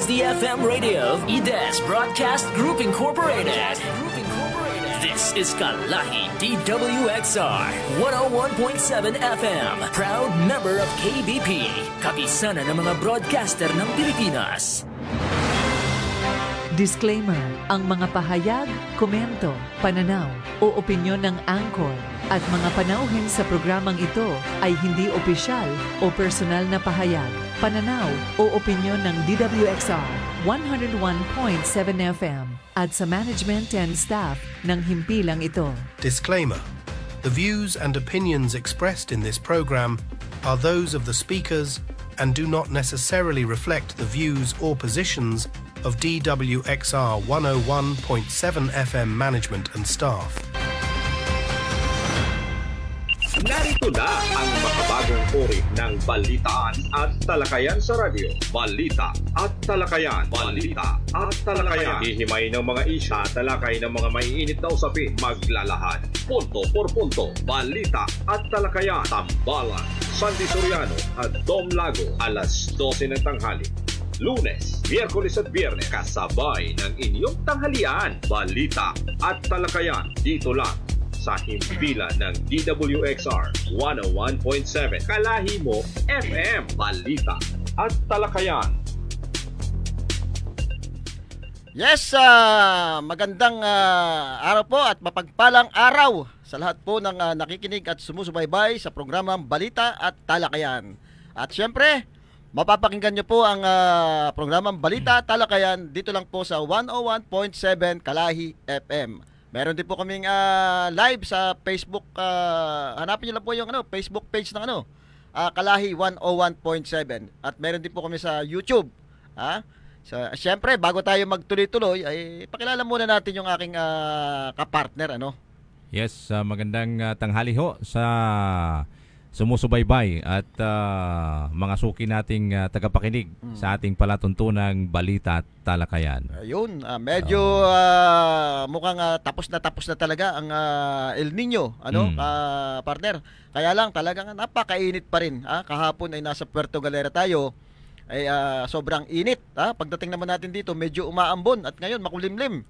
The FM radio of EDES Broadcast Group Incorporated. This is Kalahi DWXR 101.7 FM. Proud member of KBP. Kapisanan ng mga broadcaster ng Pilipinas. Disclaimer, ang mga pahayag, komento, pananaw o opinyon ng anchor at mga panauhin sa programang ito ay hindi opisyal o personal na pahayag, pananaw o opinyon ng DWXR 101.7 FM at sa management and staff ng himpilang ito. Disclaimer. The views and opinions expressed in this program are those of the speakers and do not necessarily reflect the views or positions of DWXR 101.7 FM management and staff. Narito na ang makabagong uri ng balitaan at talakayan sa radyo. Balita at talakayan. Balita at talakayan. Hihimay ng mga isya, talakay ng mga maiinit na usapin. Maglalahad. Punto por punto. Balita at talakayan. Tambalan. Sandy Soriano at Dom Lago. Alas 12 ng tanghali. Lunes, Miyerkules at Biyernes, kasabay ng inyong tanghalian. Balita at talakayan dito lang sa himpilan ng DWXR 101.7 Kalahi mo FM. Balita at talakayan. Yes, magandang araw po at mapagpalang araw sa lahat po ng nakikinig at sumusubaybay sa programang Balita at Talakayan. At syempre, mapapakinggan nyo po ang programang Balita at Talakayan dito lang po sa 101.7 Kalahi FM. Meron din po kaming live sa Facebook. Hanapin nyo lang po yung Facebook page ng Kalahi 101.7. At meron din po kami sa YouTube. Siyempre, bago tayo magtuloy-tuloy, ay pakilala muna natin yung aking kapartner. Yes, magandang tanghali ho sa sumusubaybay at mga suki nating tagapakinig sa ating palatuntunang Balita at Talakayan. Ayun, medyo mukhang tapos na talaga ang El Nino, partner. Kaya lang talagang napakainit pa rin. Kahapon ay nasa Puerto Galera tayo, ay sobrang init. Pagdating naman natin dito, medyo umaambon at ngayon makulimlim.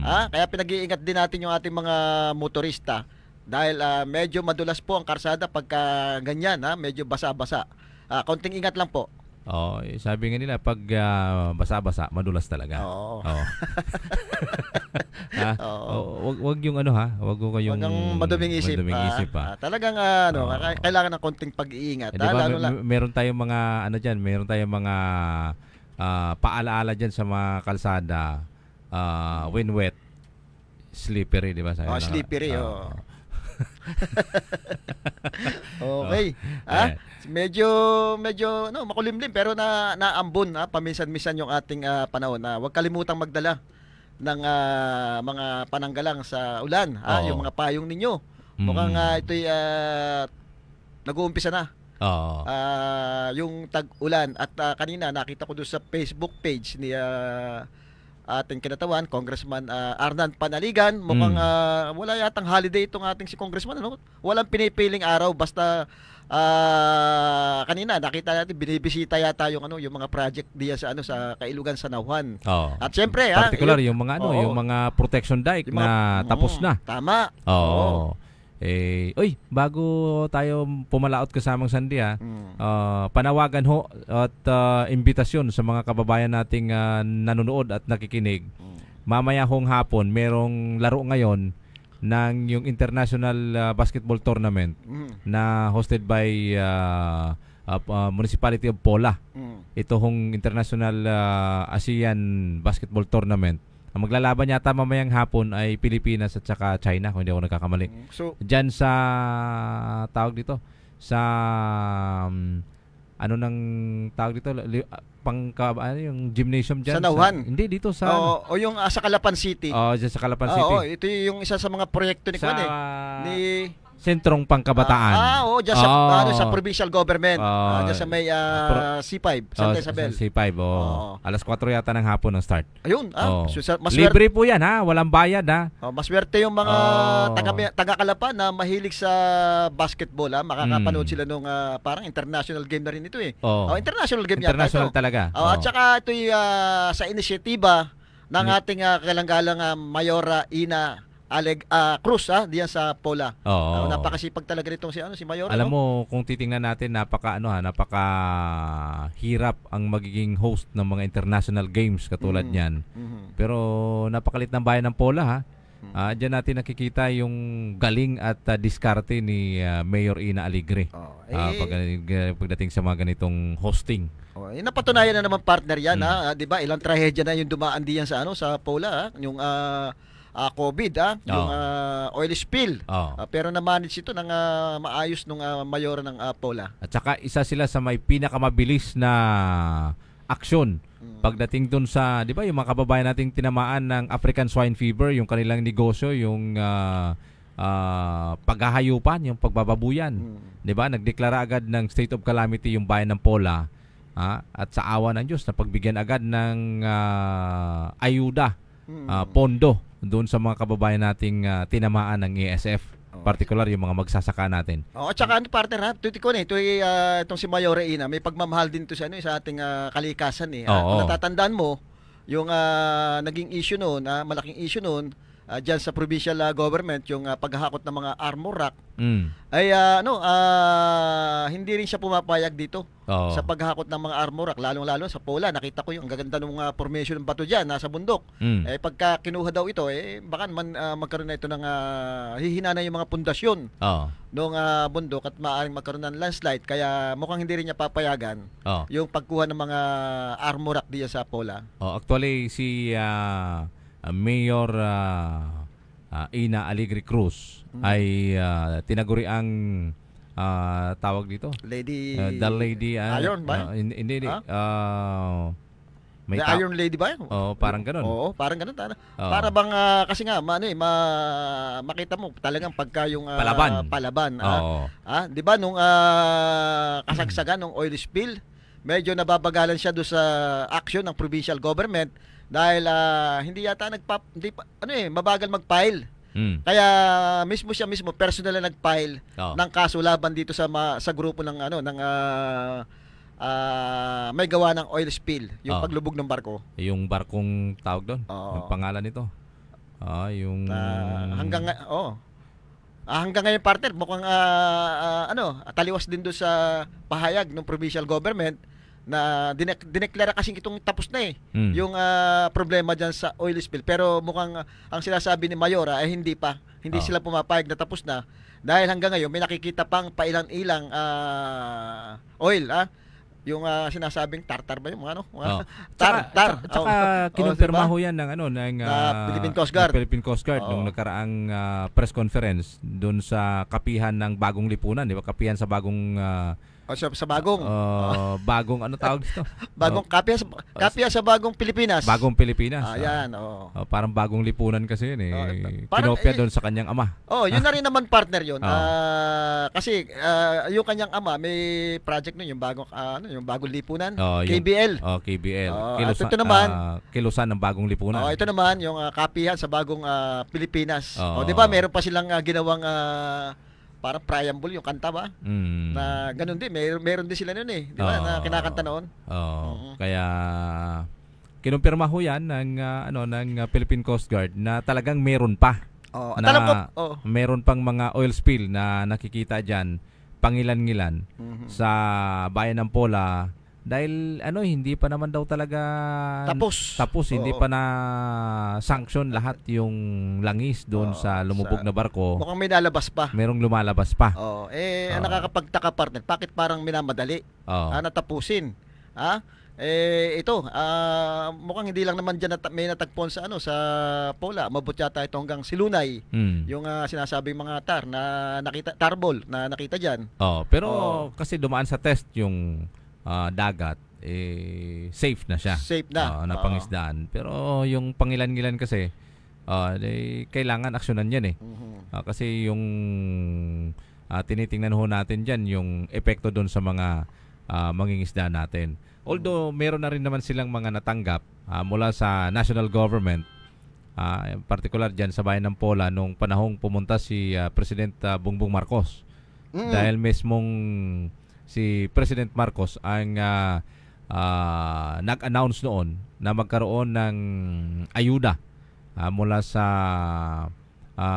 Kaya pinag-iingat din natin yung ating mga motorista. Dahil medyo madulas po ang karsada pagka ganyan, medyo basa-basa. Konting ingat lang po. Sabi nga nila, pag basa-basa, madulas talaga. Oo. Wag yung wag ko yung maduming isip. Talagang kailangan ng konting pag-iingat. Meron tayong mga meron tayong mga paalaala diyan sa mga kalsada. When wet, slippery, di ba? Slippery, okay. Medyo makulimlim pero naambon paminsan-minsan yung ating panahon. Huwag kalimutang magdala ng mga pananggalang sa ulan, yung mga payong ninyo. Mukhang ito'y nag-uumpisa na. Yung tag-ulan at kanina nakita ko doon sa Facebook page ni ating kinatawan, Congressman Arnan Panaligan. Mukhang wala yatang holiday itong ating si Congressman. Walang pinipiling araw, basta kanina nakita natin binibisita yata yung mga project diya sa Kailugan, sa Nauhan. At syempre particular yung mga yung mga protection dike na tapos na. Tama. Bago tayo pumalaot kasamang Sandy, panawagan ho at imbitasyon sa mga kababayan nating nanonood at nakikinig. Mamaya hong hapon, merong laro ngayon ng yung International Basketball Tournament na hosted by Municipality of Pola. Ito hong International ASEAN Basketball Tournament. Ang maglalaban yata mamayang hapon ay Pilipinas at saka China, kung hindi ako nagkakamali. Diyan sa tawag dito sa nang tawag dito yung gymnasium diyan sa Nauhan. Hindi dito sa yung sa Calapan City. Diyan sa Calapan City. Ito yung isa sa mga proyekto ni sentrong pangkabataan. Oo, dyan sa, sa provincial government. Dyan sa may C5, Santa Isabel. C5, alas 4 yata ng hapon ang start. Ayun, libre po yan, ha? Walang bayad, ha? Maswerte yung mga taga-Kalapan na mahilig sa basketball, ha? Makakapanood sila nung parang international game na rin ito, eh. International game yata ito. International talaga. At saka ito'y sa inisyatiba ng ating kalanggalang Mayora Ina Cruz, diyan sa Pola. Napakasipag talaga nitong si Mayor. Alam mo, kung titingnan natin, napaka hirap ang magiging host ng mga international games katulad niyan. Pero napakalit ng bayan ng Pola, ha. Diyan natin nakikita yung galing at diskarte ni Mayor Ina Alegre. Pagdating sa mga ganitong hosting. Napatunayan na naman, partner yan, ha. 'Di ba? Ilang trahedya na yung dumaan diyan sa sa Pola, ha? Yung COVID, yung oil spill. Pero na-manage ito ng maayos nung mayora ng Pola. At saka isa sila sa may pinakamabilis na aksyon pagdating dun sa, di ba, yung mga kababayan nating tinamaan ng African Swine Fever, yung kanilang negosyo, yung paghahayupan, yung pagbababuyan. Di ba? Nagdeklara agad ng state of calamity yung bayan ng Pola. At sa awa ng Diyos, napagbigyan agad ng ayuda, pondo doon sa mga kababayan nating tinamaan ng ESF, particular yung mga magsasaka natin. At saka partner, itong si Mayora Ina, may pagmamahal din to sa ating kalikasan, eh. Kung natatandaan mo, yung naging issue noon, malaking issue noon, diyan sa provincial government, yung paghahakot ng mga armor rack, ay hindi rin siya pumapayag dito sa paghahakot ng mga armor rack, lalong-lalo sa Pola. Nakita ko yung gaganda ng formation ng bato diyan nasa bundok. Pagka kinuha daw ito, baka magkaroon na ito ng hihina na yung mga pundasyon ng bundok at maaaring magkaroon ng landslide, kaya mukhang hindi rin niya papayagan yung pagkuha ng mga armor rack diyan sa Pola. Actually, si Mayor Ina Alegre Cruz ay tinaguri ang tawag dito, Lady the Lady Iron ba? Hindi may Iron Lady ba? Parang ganoon. Parang ganoon. Para bang kasi nga makita mo talagang pagka yung palaban. 'Di ba nung kasagsagan ng oil spill, medyo nababagalan siya do sa action ng provincial government dahil hindi yata mabagal mag-file. Kaya mismo personal na nag-file ng kaso laban dito sa grupo ng may gawa ng oil spill, yung paglubog ng barko. Yung barkong tawag doon, yung pangalan nito. Yung hanggang ngayon, partner, mukhang taliwas din doon sa pahayag ng provincial government na dineklara kasi itong tapos na yung problema dyan sa oil spill. Pero mukhang ang sinasabi ni Mayora ay hindi sila pumapayag na tapos na, dahil hanggang ngayon may nakikita pang pailang-ilang oil, yung sinasabing tartar ba yung tartar. Tsaka kinumpirma ho yan ng Philippine Coast Guard. Philippine Coast Guard nung nagkaraang press conference doon sa kapihan ng Bagong Lipunan, di ba? Kapihan sa bagong sa bagong bagong tawag dito? Bagong kapya sa Bagong Pilipinas. Bagong Pilipinas. Yan, parang Bagong Lipunan kasi yun, kinopya doon sa kanyang ama. Yun na rin naman, partner, yun. Kasi yung kanyang ama may project nun, yung Bagong Lipunan, KBL. KBL. Ito naman, Kilusan ng Bagong Lipunan. Ito naman yung kapihan sa Bagong Pilipinas. Di ba meron pa silang ginawang parang preamble yung kanta ba? Na ganun din, meron din sila noon, di ba, na kinakanta noon. Kaya kinumpirma ho yan ng Philippine Coast Guard na talagang meron pa. Meron pang mga oil spill na nakikita diyan, pangilan-ngilan sa bayan ng Pola. Dahil hindi pa naman daw talaga tapos hindi pa na sanction lahat yung langis doon sa lumubog na barko. Mukhang may lalabas pa. Merong lumalabas pa. Ang nakakapagtaka, partner, bakit parang minamadali natapusin? Mukhang hindi lang naman diyan may natagpon sa Pola. Mabot yata ito hanggang Silunay. Yung sinasabing mga tarbol na nakita diyan. Pero kasi dumaan sa test yung dagat, safe na siya. Safe na. Napangisdaan. Pero yung pangilan-ngilan kasi, Kailangan aksyonan yan kasi yung tinitingnan ho natin dyan yung epekto doon sa mga mangingisda natin. Although meron na rin naman silang mga natanggap mula sa national government, in particular dyan sa bayan ng Pola nung panahong pumunta si President Bongbong Marcos. Dahil mismong si President Marcos ang nag-announce noon na magkaroon ng ayuda mula sa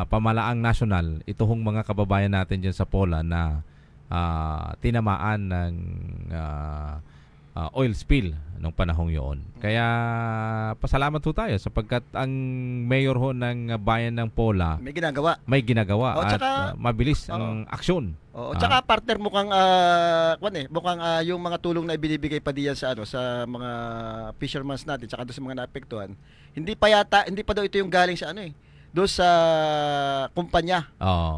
pamalaang nasyonal, ito hong mga kababayan natin dyan sa Pola na tinamaan ng oil spill nung panahong yun. Kaya pasalamat ho tayo sapagkat ang mayor ho ng bayan ng Pola may ginagawa at mabilis ang aksyon. Tsaka partner mukhang yung mga tulong na ibinibigay pa diyan sa mga fishermans natin tsaka doon sa mga naapektuhan. Hindi pa daw ito yung galing sa doon sa kumpanya.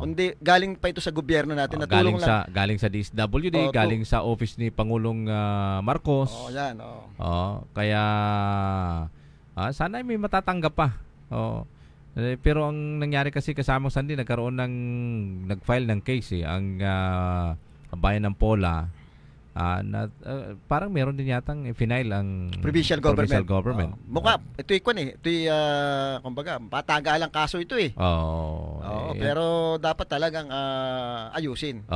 Kundi galing pa ito sa gobyerno natin na tulong lang. Galing sa DSWD, galing sa office ni Pangulong Marcos. Yan. Kaya sana may matatanggap pa. Pero ang nangyari kasi kasamang Sandy, nag-file ng case ang bayan ng Pola. Parang meron din yatang final ang provincial government. Mukha ito'y kumbaga patagalang kaso ito pero dapat talagang ayusin.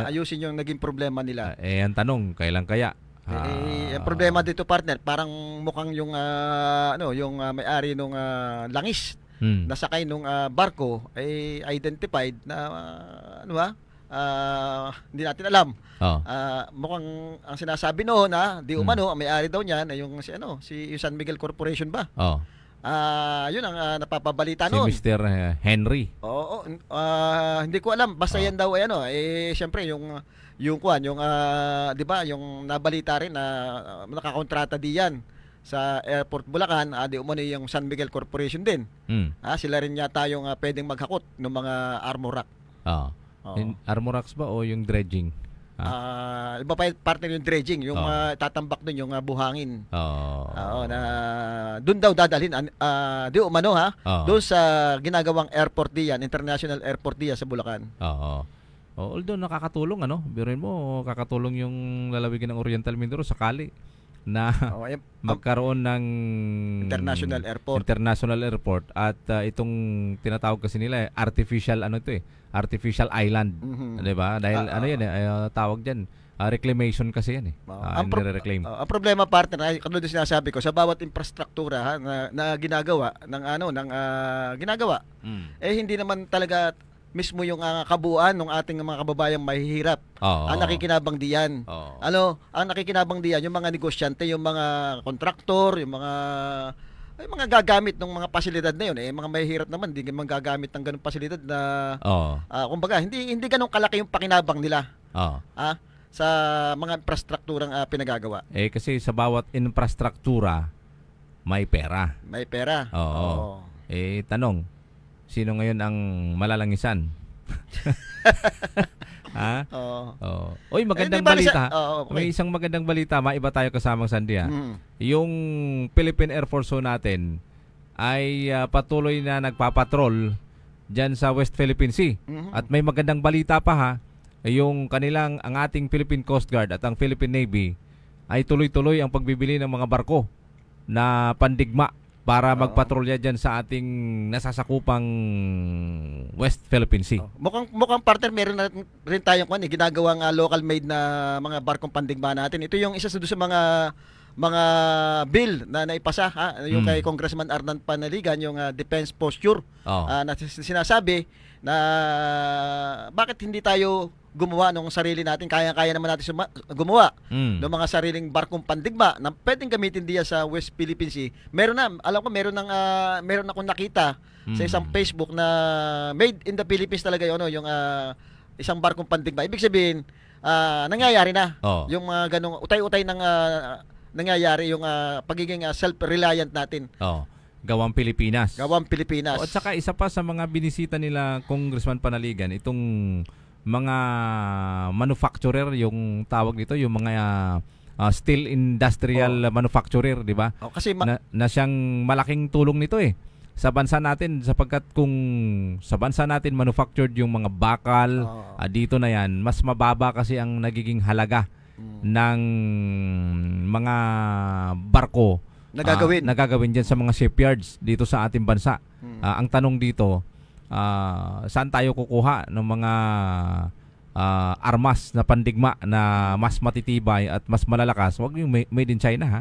Ayusin yung naging problema nila. Ang tanong, kailan kaya? Ang problema dito partner, parang mukhang yung yung may-ari nung langis nasakay nung barko ay identified na hindi natin alam. Mukhang ang sinasabi noon di umano ang may-ari daw niyan ay yung si San Miguel Corporation ba? Yun ang napapabalita noon. Si Mr. Henry. Hindi ko alam basta yan daw ay syempre yung 'di ba yung nabalita rin na nakakontrata diyan sa Airport Bulacan, di umano yung San Miguel Corporation din. Sila rin yata yung pwedeng maghakot ng mga armor rack. Armor racks ba o yung dredging? Iba pa partner yung dredging, yung tatambak dun yung buhangin. Na doon daw dadalhin di umano doon sa ginagawang airport diyan, International Airport diyan sa Bulacan. Although nakakatulong biruin mo, kakatulong yung lalawigan ng Oriental Mindoro sakali na magkaroon ng International Airport at itong tinatawag kasi nila artificial artificial island, 'di ba? Dahil tawag diyan reclamation kasi yan ang problema partner ay katulad ng sinasabi ko sa bawat infrastruktura na ginagawa ng ginagawa hindi naman talaga mismo yung kabuuan ng ating mga kababayang mahihirap ang nakikinabang diyan. Ang nakikinabang diyan yung mga negosyante, yung mga kontraktor, yung mga gagamit ng mga pasilidad na yun. Mga mahihirap naman, hindi naman gagamit ng ganung pasilidad na kumbaga, hindi ganun kalaki yung pakinabang nila sa mga infrastrukturang pinagagawa. Kasi sa bawat infrastruktura, may pera. Tanong, sino ngayon ang malalangisan? Magandang balita. May isang magandang balita, maiba tayo kasamang Sandy. Yung Philippine Air Force natin ay patuloy na nagpapatrol dyan sa West Philippine Sea. At may magandang balita pa yung ang ating Philippine Coast Guard at ang Philippine Navy ay tuloy-tuloy ang pagbibili ng mga barko na pandigma para magpatrolya dyan sa ating nasasakupang West Philippine Sea. Mukhang partner, meron na rin tayong ginagawang local made na mga barkong pandigma natin. Ito yung isa sa mga bill na naipasa yung kay Congressman Arnan Panaligan, yung defense posture na sinasabi na bakit hindi tayo gumawa ng sarili natin, kaya naman natin gumawa ng mga sariling barkong pandigma na pwedeng gamitin diyan sa West Philippine Sea. Meron akong nakita sa isang Facebook na made in the Philippines talaga yung isang barkong pandigma. Ibig sabihin, nangyayari na yung ganong utay-utay ng nangyayari yung pagiging self-reliant natin. Gawang Pilipinas. At saka isa pa sa mga binisita nila Congressman Panaligan, itong mga manufacturer, yung tawag dito, yung mga steel industrial manufacturer, di ba? Kasi na siyang malaking tulong nito sa bansa natin, sapagkat kung sa bansa natin manufactured yung mga bakal, dito na yan, mas mababa kasi ang nagiging halaga ng mga barko nagagawin dyan sa mga shipyards dito sa ating bansa. Ang tanong dito, saan tayo kukuha ng mga armas na pandigma na mas matitibay at mas malalakas? Huwag yung made in China, ha?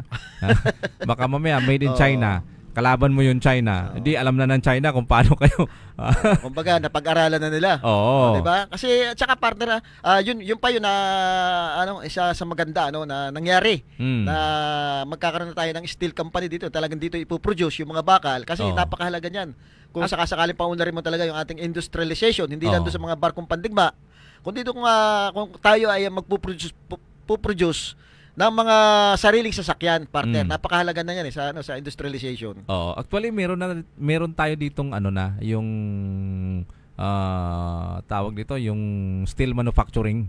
Baka mamaya made in China, kalaban mo yung China. Hindi alam na ng China kung paano kayo. Kumbaga napag-aralan na nila. Oo. 'Di ba? Kasi at saka partner, yun pa yun na isa sa maganda na nangyari na magkakaroon na tayo ng steel company dito. Talagang dito ipoproduce yung mga bakal kasi napakahalaga niyan. Kung sakasakaling paunlarin mo talaga yung ating industrialization, hindi lang doon sa mga barkong pandigma, kundi dito kung tayo ay magpuproduce ng mga sariling sasakyan, partner. Napakahalaga na 'yan sa industrialization. Actually meron tayo ditong yung tawag dito, yung steel manufacturing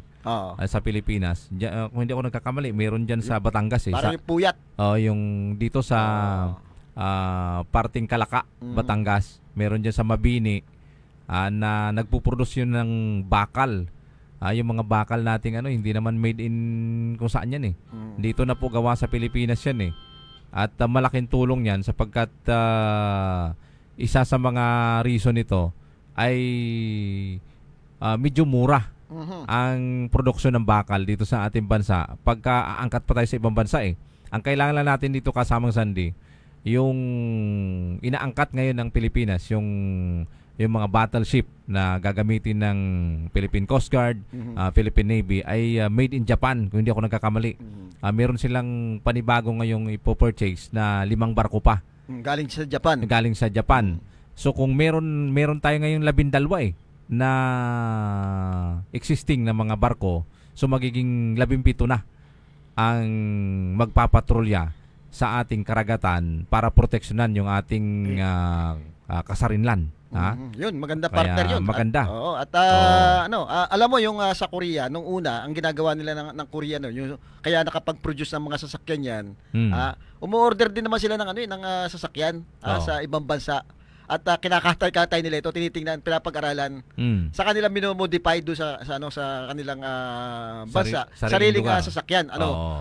sa Pilipinas. Kung hindi ako nagkakamali, meron diyan sa Batangas Parang yung puyat. Yung dito sa parting Kalaka, Batangas. Meron diyan sa Mabini na nagpo-produce yun ng bakal. Yung mga bakal nating hindi naman made in kung saan yan Dito na po gawa sa Pilipinas yan At malaking tulong yan sapagkat isa sa mga reason nito ay medyo mura ang produksyon ng bakal dito sa ating bansa pagka aangkat pa tayo sa ibang bansa Ang kailangan lang natin dito kasamang Sandy, yung inaangkat ngayon ng Pilipinas, yung mga battleship na gagamitin ng Philippine Coast Guard, Philippine Navy ay made in Japan, kung hindi ako nagkakamali. Meron silang panibago ngayong ipo-purchase na 5 barko pa. Galing sa Japan. Galing sa Japan. So kung meron tayo ngayong 12 na existing na mga barko, so magiging 17 na ang magpapatrolya sa ating karagatan para proteksyonan yung ating kasarinlan. Yun, maganda partner Kaya, yun. Maganda. Alam mo yung sa Korea nung una, ang ginagawa nila ng Korea kaya nakapag-produce ng mga sasakyan yan. Umu-order din naman sila ng sasakyan sa ibang bansa. At kinakatay-katay nila ito, tinitingnan, pinapag-aralan. Sa kanilang minomodify do sa kanilang bansa, sariling sasakyan.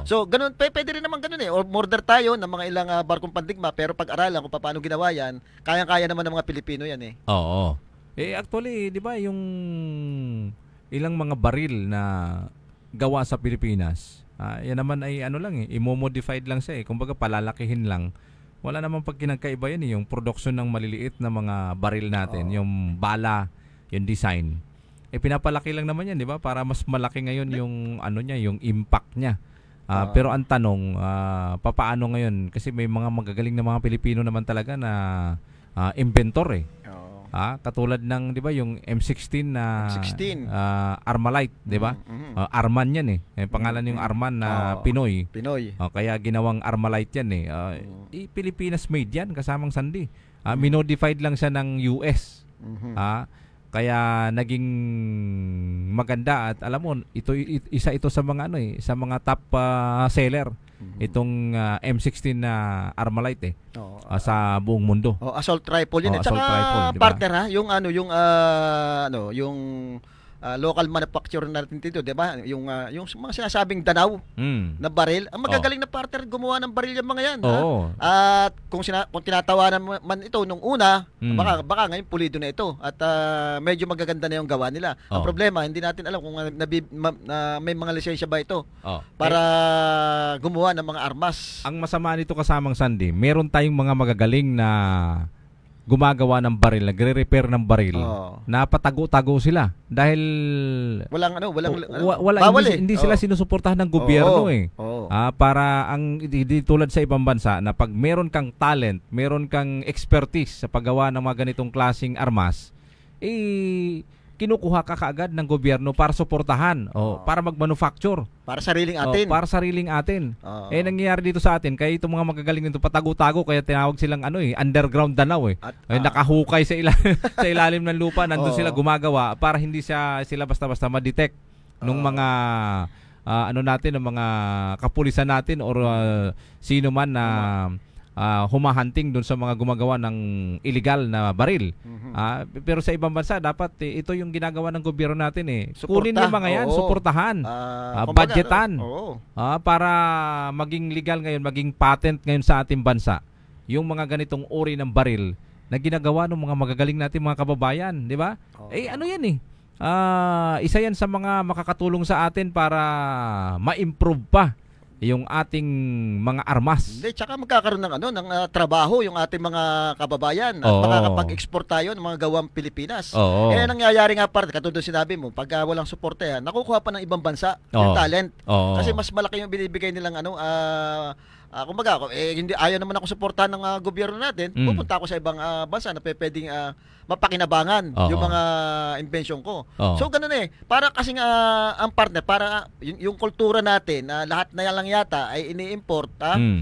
So, ganun, pwede rin naman ganun Order tayo ng mga ilang barkong pandigma, pero pag-aralan kung paano ginawa yan, kayang-kaya naman ng mga Pilipino yan Oo. Actually, di ba yung ilang mga baril na gawa sa Pilipinas, yan naman ay imo-modified lang siya kumbaga palalakihin lang. Wala namang pag kinagkaiba yan yung production ng maliliit na mga baril natin, yung bala, yung design. Pinapalaki lang naman yan, di ba? Para mas malaki ngayon yung yung impact niya. Pero ang tanong, papaano ngayon? Kasi may mga magagaling na mga Pilipino naman talaga na inventor katulad ng, di ba, yung M16 na Armalite, di ba? Arman yan pangalan yung Arman na Pinoy. Kaya ginawang Armalite yan Pilipinas made yan, kasamang Sandy. Minodified lang siya ng US. Kaya naging maganda at alam mo, isa ito sa mga sa mga top seller. Itong M16 na Armalite sa buong mundo. Assault rifle yun. At saka rifle, diba? Partner yung yung local manufacturer natin dito, 'di ba? Yung mga sinasabing Danau na baril, ang magagaling na partner gumawa ng baril yung mga 'yan. At kung tinatawanan man ito nung una, baka ngayon pulido na ito at medyo magaganda na yung gawa nila. Ang problema, hindi natin alam kung may mga lisensya ba ito para gumawa ng mga armas. Ang masama nito kasamang Sandy, meron tayong mga magagaling na gumagawa ng baril, nagre-repair ng baril, napatago-tago sila dahil hindi sila sinusuportahan ng gobyerno para tulad sa ibang bansa na pag meron kang talent, meron kang expertise sa paggawa ng mga ganitong klaseng armas, kinukuha ka kaagad ng gobyerno para suportahan para mag-manufacture. Para sariling atin. Para sariling atin. Nangyayari dito sa atin, kaya itong mga magagaling nito patago-tago, kaya tinawag silang underground Danau nakahukay sa ilalim ng lupa, nandun sila gumagawa para hindi sila basta-basta ma-detect nung mga ng mga kapulisan natin or sino man na humahunting doon sa mga gumagawa ng illegal na baril. Pero sa ibang bansa dapat ito yung ginagawa ng gobyerno natin Kunin yung mga yan, suportahan, budgetan. Para maging legal ngayon, maging patent ngayon sa ating bansa yung mga ganitong uri ng baril na ginagawa ng mga magagaling natin mga kababayan, di ba? Ano yan isa yan sa mga makakatulong sa atin para ma-improve pa yung ating mga armas. Hindi, tsaka magkakaroon ng trabaho yung ating mga kababayan at makakapag-export tayo ng mga gawang Pilipinas. Nangyayari nga katulad sinabi mo, pag walang suporta yan, nakukuha pa ng ibang bansa yung talent. Kasi mas malaki yung binibigay nilang kumbaga, hindi ayaw naman ako suportahan ng gobyerno natin. Pupunta ako sa ibang bansa na pwedeng mapakinabangan yung mga invention ko. So ganun para kasi ang partner, para yung kultura natin na lahat na lang yata ay ini-import,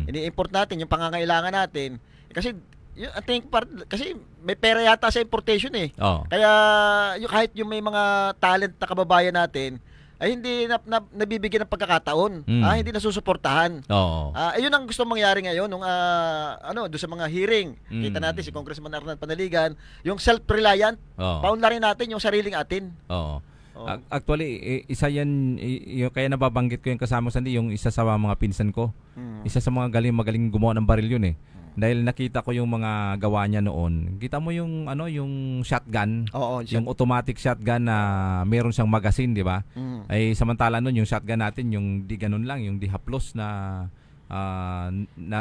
ini-import natin yung pangangailangan natin. Kasi I think kasi may pera yata sa importation Kaya kahit yung may mga talent na kababayan natin ay hindi nabibigyan ng pagkakataon, hindi nasusuportahan. Ayun ang gusto mangyari ngayon nung doon sa mga hearing. Kita natin si Congressman Arnel Panaligan, yung self-reliant, paunlarin natin yung sariling atin. Actually, isa yan, kaya nababanggit ko yung kasama Sandy, yung isa sa mga pinsan ko. Isa sa mga magaling gumawa ng baril yun Dahil nakita ko yung mga gawa niya noon. Kita mo yung yung shotgun, yung automatic shotgun na meron siyang magazine, di ba? Ay samantala noon yung shotgun natin, yung di ganun lang, yung di haplos na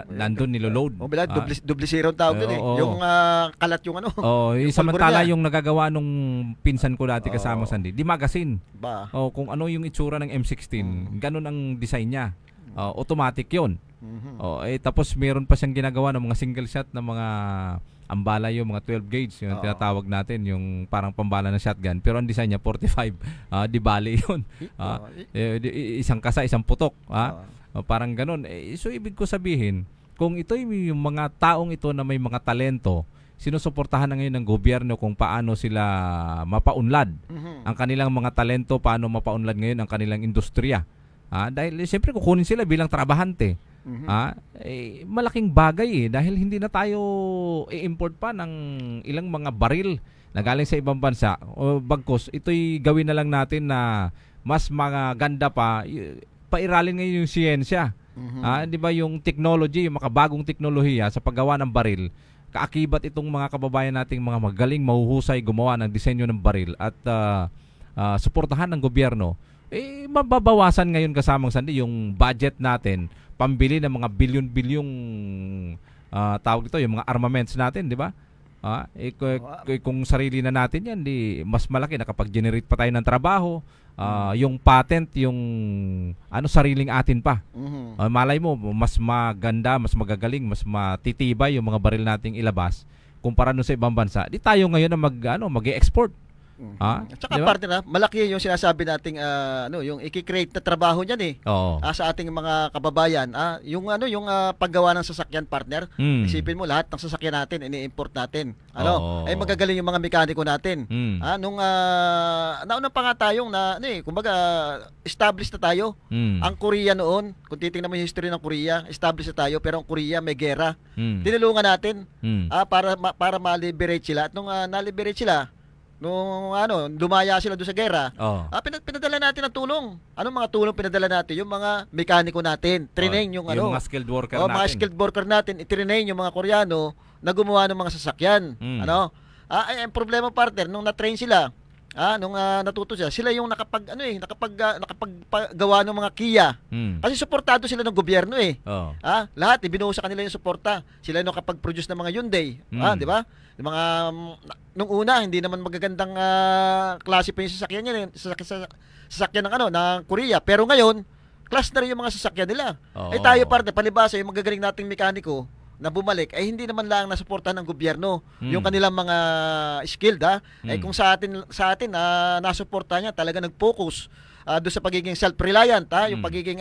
nandun niloload. Double zero tawag yun Yung kalat yung yung samantala yung nagagawa nung pinsan ko dati kasama Sandy, di magazine. Kung ano yung itsura ng M16, ganun ang design niya. Automatic yun. Tapos meron pa siyang ginagawa ng mga single shot na mga ambala, yung mga 12 gauge yung tinatawag natin, yung parang pambala ng shotgun, pero ang design niya 45 di bali yun. Isang kasa, isang putok. Parang ganun. So ibig ko sabihin, kung ito yung mga taong ito na may mga talento, sinusuportahan na ngayon ng gobyerno kung paano sila mapaunlad ang kanilang mga talento, paano mapaunlad ngayon ang kanilang industriya. Dahil siyempre kukunin sila bilang trabahante. Malaking bagay dahil hindi na tayo i-import pa ng ilang mga baril na galing sa ibang bansa. Bagkus, ito'y gawin na lang natin na mas maganda pa, pairalin ngayon yung siyensya. Di ba yung technology, yung makabagong teknolohiya sa paggawa ng baril, kaakibat itong mga kababayan nating mga magaling, mahuhusay gumawa ng disenyo ng baril at suportahan ng gobyerno. Mababawasan ngayon kasamang Sandy yung budget natin pambili ng mga bilyon-bilyong tawag ito, yung mga armaments natin, di ba? Kung sarili na natin yan, mas malaki, nakapag-generate pa tayo ng trabaho, yung patent, yung sariling atin pa. Malay mo, mas maganda, mas magagaling, mas matitibay yung mga baril nating ilabas kumpara nun sa ibang bansa. Di tayo ngayon na mag-e-export. At saka diba? Partner malaki yung sinasabi nating yung i-create na trabaho niyan sa ating mga kababayan. Yung paggawa ng sasakyan, partner. Isipin mo lahat ng sasakyan natin ini-import natin. Ay magagaling yung mga mekaniko natin. Nung nauna pa nga tayong kumbaga established na tayo. Ang Korea noon, kung titingnan mo yung history ng Korea, established na tayo, pero ang Korea may gera. Tinulungan natin para ma-liberate sila. At nung na-liberate sila, nung dumaya sila doon sa gera, pinadala natin ng tulong. Anong mga tulong pinadala natin? Yung mga mekaniko natin, train yung mga skilled worker natin. Mga skilled worker natin, i-train yung mga Koreano na gumawa ng mga sasakyan. Ang problema, partner, nung na-train sila, nung natuto sila yung nakapaggawa ng mga Kia. Kasi suportado sila ng gobyerno lahat ibinuo sa kanila yung suporta. Sila yung nakapag-produce ng mga Hyundai, di ba? Yung mga nung una hindi naman magagandang klase pa yung sasakyan niya, sasakyan ng Korea, pero ngayon class na rin yung mga sasakyan nila. Tayo parte palibasa yung magagaling nating mekaniko na bumalik ay hindi naman lang nasuportahan ng gobyerno yung kanilang mga skilled kung sa atin nasuportahan niya, talaga nag-focus doon sa pagiging self-reliant yung pagiging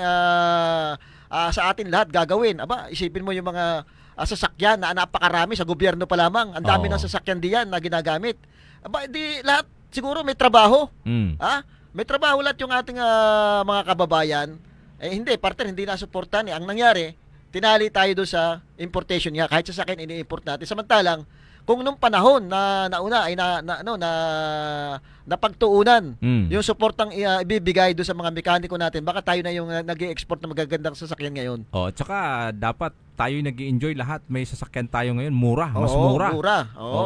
sa atin lahat gagawin. Isipin mo yung mga sasakyan na napakarami sa gobyerno pa lamang. Ang dami ng sasakyan diyan na ginagamit. Di lahat siguro may trabaho. May trabaho lahat yung ating mga kababayan. Hindi, partner, hindi nasuportahan. Ang nangyari, tinali tayo doon sa importation niya. Kahit sa sasakyan ini-import natin. Samantalang kung nung panahon na nauna ay napagtuunan yung suportang ibibigay doon sa mga mekaniko natin, baka tayo na yung nag-i-export na magagandang sasakyan ngayon. Tsaka dapat tayo nag-i-enjoy lahat. May sasakyan tayo ngayon, mura, mas mura.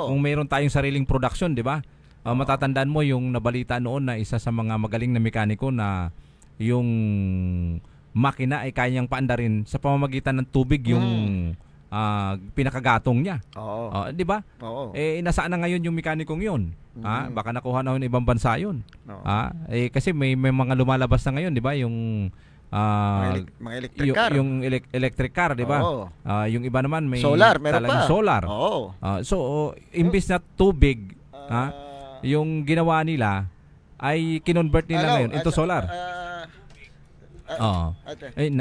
Kung mayroon tayong sariling production, di ba? Matatandaan mo yung nabalita noon na isa sa mga magaling na mekaniko na yung makina ay kayang paandarin sa pamamagitan ng tubig yung pinakagatong niya. Di ba? Nasaan na ngayon yung mekanikong yun? Baka nakuha na yung ibang bansa yun. Kasi may mga lumalabas na ngayon, di ba? Yung mga electric car. Yung electric car, di ba? Yung iba naman may solar, meron talagang pa. Solar. So, imbis na tubig, yung ginawa nila ay kinonvert nila ngayon into solar.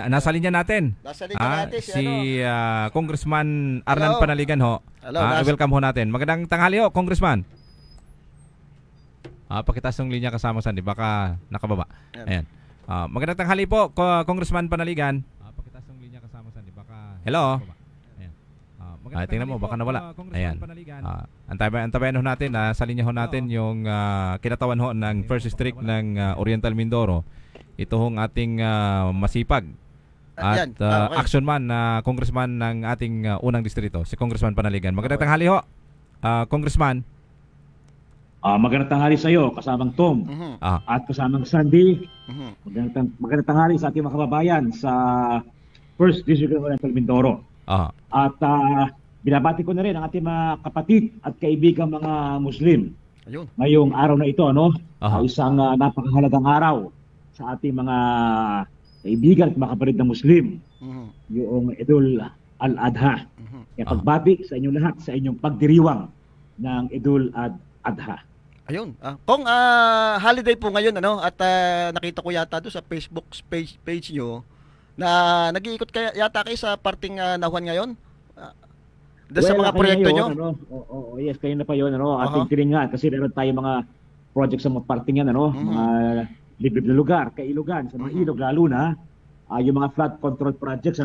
Nasa linya natin. Si Congressman Arnan Panaligan ho. Welcome ho natin. Magandang tanghali ho, Congressman. Pakitas ng linya kasama Sandy, baka nakababa. Ayan. Magandang tanghali po, Congressman Panaligan. Pakitas ng linya kasama Sandy, baka hello. Ayan. Tingnan mo, baka nawala. Ayan. Antabayan ho natin, sa linya ho natin yung kinatawan ho ng First District ng Oriental Mindoro. Ito hong ating masipag at action man na congressman ng ating unang distrito, si Congressman Panaligan. Magandang tanghali ho, Congressman. Magandang tanghali sa iyo, kasamang Tom at kasamang Sandy. Magandang tanghali sa ating mga kababayan sa First District ng Oriental Mindoro. At binabati ko na rin ang ating mga kapatid at kaibigan mga Muslim. Ngayong araw na ito, isang napakahalagang araw sa ating mga kaibigan at mga kapatid na Muslim, yung Idul al-Adha. Kaya pagbati sa inyong lahat sa inyong pagdiriwang ng Idul Adha. Ayun. Kung holiday po ngayon, at nakita ko yata doon sa Facebook page nyo na nag-iikot yata kayo sa parting Nahuan ngayon? Sa mga proyekto nyo? Yes, kayo na pa yun. Ating tiningan kasi meron tayo mga projects sa mga parting yan, mga liblib na lugar, kailugan, sa mga ilog, lalo na yung mga flood control projects,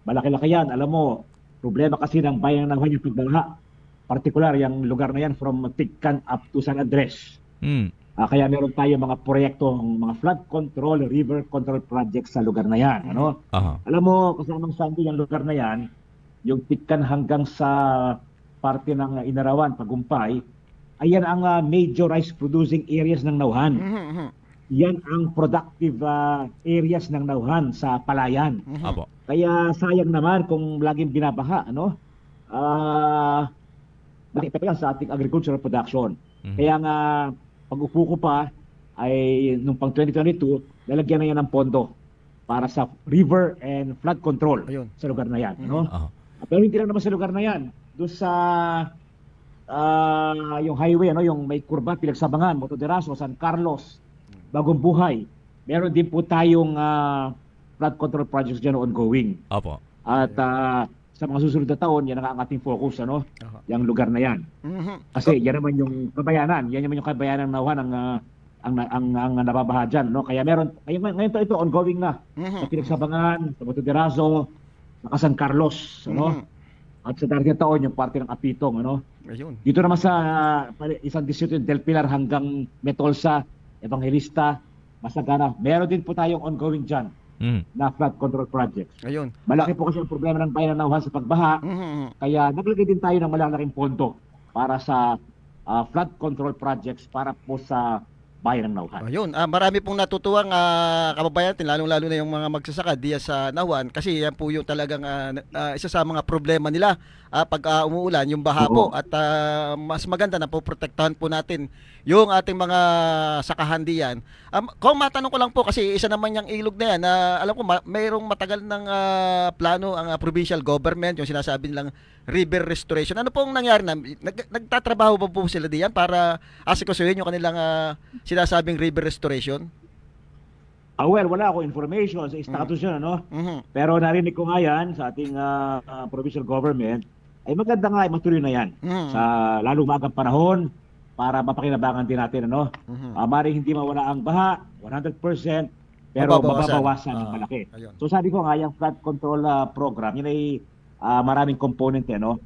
malaki-laki yan. Alam mo, problema kasi ng bayan ng Nahuan yung pagbaha. Partikular, yung lugar na yan from Tikkan up to San Andres. Kaya meron tayo mga proyekto, mga flood control, river control projects sa lugar na yan. Alam mo, kasamang Sandy, yung lugar na yan, yung Tikkan hanggang sa parte ng Inarawan, Pagumpay, ayan ang major rice producing areas ng Nauhan. Yan ang productive areas ng Nauhan sa Palayan. Kaya sayang naman kung laging binabaha, nakita yan sa ating agricultural production. Kaya nga, pag-upo ko pa, ay nung pang 2022, lalagyan na yan ng pondo para sa river and flood control sa lugar na yan. Pero hindi lang naman sa lugar na yan. Doon sa yung highway, yung may kurba, Pinagsabangan, Motoderaso, San Carlos, Bagong Buhay, meron din po tayong flood control projects dyan ongoing. At sa mga susunod na taon, yan ang ating focus, yung lugar na yan. Kasi yan naman yung kabayanan, yan naman yung kabayanan ng Nauhan ang nababaha dyan. Kaya meron, ngayon ito ongoing na. Sa Pinagsabangan, sa Motoderaso, sa San Carlos, at sa darating taon, yung parte ng Apitong, Dito naman sa isang distrito, Del Pilar hanggang Metolsa, Evangelista, Masagana, meron din po tayong ongoing dyan na flood control projects. Malaki po kasi ang problema ng bayan ng Nauhan sa pagbaha, kaya naglagay din tayo ng malalaking pondo para sa flood control projects para po sa bayan ng Nauhan. Marami pong natutuwang kababayan natin, lalong-lalo na yung mga magsasaka diya sa Nauhan, kasi yan po yung talagang isa sa mga problema nila pag umuulan, yung baha po, at mas maganda na po protektahan po natin yung ating mga sakahan diyan. Kung matanong ko lang po, kasi isa naman yung ilog na yan, alam ko mayroong matagal ng plano ang provincial government, yung sinasabi nilang river restoration. Ano pong nangyari na? Nagtatrabaho ba po sila diyan para asikasuhin yung kanilang sinasabing river restoration? Well, wala ako information sa status yun, Pero narinig ko nga yan sa ating provincial government, ay maganda nga ay matuloy na yan sa lalong magang panahon para mapakinabangan din natin, maring hindi mawala ang baha, 100%, pero mababawasan ng malaki. So sabi ko nga, yung flood control program, yun ay maraming component, no?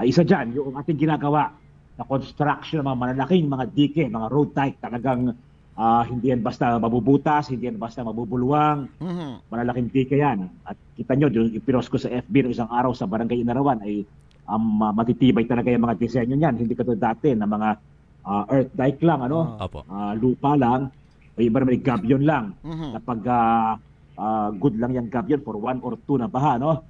Isa dyan, yung ating ginagawa na construction ng mga malalaking mga dike, mga road type, talagang hindi yan basta mabubutas, hindi yan basta mabubulwang, malalaking dike yan. At kita nyo, yung pinost ko sa FB no isang araw sa Barangay Inarawan ay matitibay talaga yung mga disenyo niyan. Hindi katulad dati na mga earth dike lang, lupa lang, o iba naman gabyon lang. Kapag good lang yung gabyon for 1 or 2 na baha, no?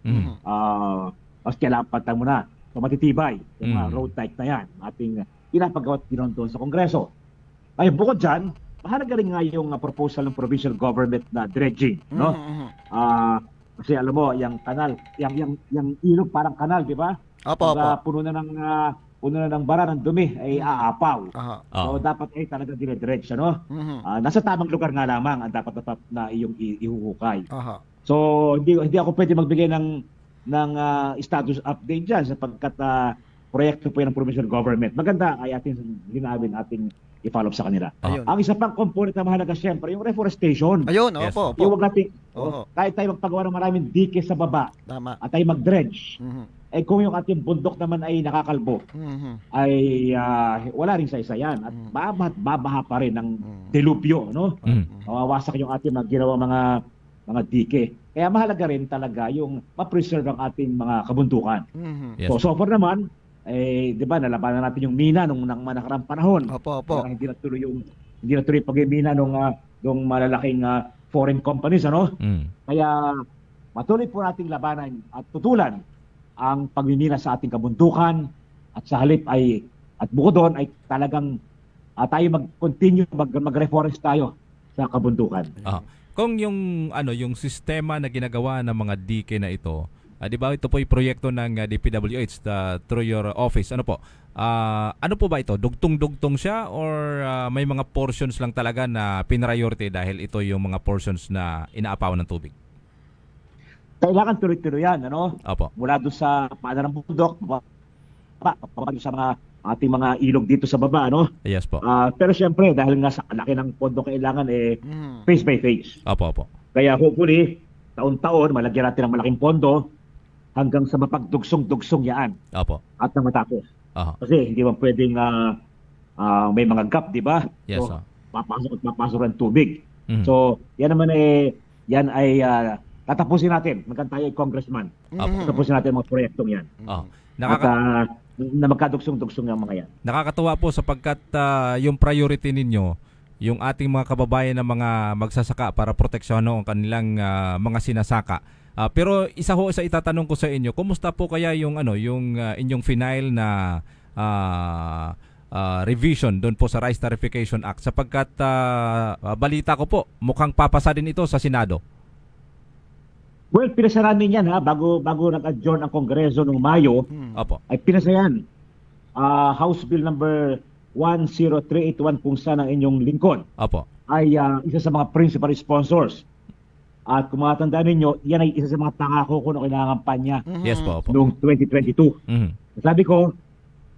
Mas kailangan patang mo na. So matitibay yung mga road dike na yan. Ating pinapagawa doon sa Kongreso. Ay bukod dyan, mahalaga rin nga yung proposal ng provincial government na dredging, no? Kasi alam mo, yung kanal, yung ilog parang kanal, di ba? Puno na ng bara ng dumi ay aapaw. So dapat ay talaga dinedredge, ano? Nasa tamang lugar nga lamang ang dapat na iyong ihuhukay. So hindi ako pwede magbigay ng status update diyan sapagkat proyekto po yan ng provincial government. Maganda ay ating i-follow up sa kanila. Ang isa pang component na mahalaga siyempre, yung reforestation. Yung wag natin, kahit tayo magpagawa ng maraming dike sa baba, at tayo mag-dredge, kung yung ating bundok naman ay nakakalbo, ay wala rin sa isa yan. At babaha pa rin ng delubyo, no? Mawawasak yung ating ginawa mga dike. Kaya mahalaga rin talaga yung ma-preserve ang ating mga kabundukan. So far naman, di ba, nalabanan natin yung mina nung nakarang panahon. Hindi natuloy pag-mina nung malalaking foreign companies, ano? Kaya patuloy po nating labanan at tutulan ang pagmimina sa ating kabundukan at sa halip at bukod doon ay talagang tayo mag-continue mag-reforest tayo sa kabundukan. Kung yung sistema na ginagawa ng mga dike na ito, di ba ito po yung proyekto ng DPWH through your office. Ano po ba ito? Dugtong-dugtong siya or may mga portions lang talaga na pinriority dahil ito yung mga portions na inaapawan ng tubig? Kailangan tuloy-tuloy yan, ano? Mula doon sa paanan ng bundok, papagod sa mga ating mga ilog dito sa baba, ano? Yes po. Pero siyempre, dahil nga sa laki ng pondo kailangan, phase by phase. Kaya hopefully, taon-taon, malagyan natin ng malaking pondo hanggang sa mapagdugsong-dugsong yan. At nang matapos. Kasi hindi man pwedeng may mga gap, di ba? Yes, so, papasok ang tubig. So, yan naman yan ay tatapusin natin. Magkano tayo congressman. Tatapusin natin mga proyektong yan. At na magkadugsong-dugsong yung mga yan. Nakakatuwa po sapagkat yung priority ninyo, yung ating mga kababayan na mga magsasaka para proteksyonan ang kanilang mga sinasaka. Pero isa itatanong ko sa inyo, kumusta po kaya yung inyong final na revision doon po sa Rice Tarification Act sapagkat balita ko po mukhang papasa din ito sa Senado. Well, pinasa namin yan bago nag-adjourn ang Kongreso noong Mayo. Ay pinasa yan. House Bill number 10381 kung saan ang inyong lingkod ay isa sa mga principal sponsors. At kung matandaan ninyo, yan ay isa sa mga pangako ko na kinakampanya noong 2022. Sabi ko,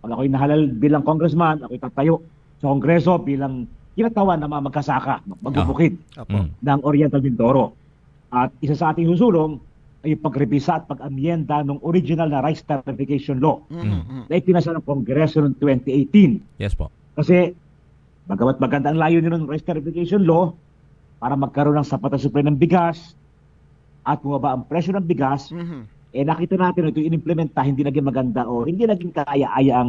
pag ako'y nahalal bilang congressman, ako'y tatayo sa Kongreso bilang kinatawan na mga magkasaka, magbubukid ng Oriental Mindoro. At isa sa ating susulong ay yung pagrevisa at pag-amyenda ng original na Rice Tarification Law na ipinasa ng Kongreso noong 2018. Yes po. Kasi bagamat maganda ang layo ng Rice Tarification Law para magkaroon ng sapat na supply ng bigas at bumaba ang presyo ng bigas, nakita natin ito inimplementa, hindi naging maganda o hindi naging kaaya-aya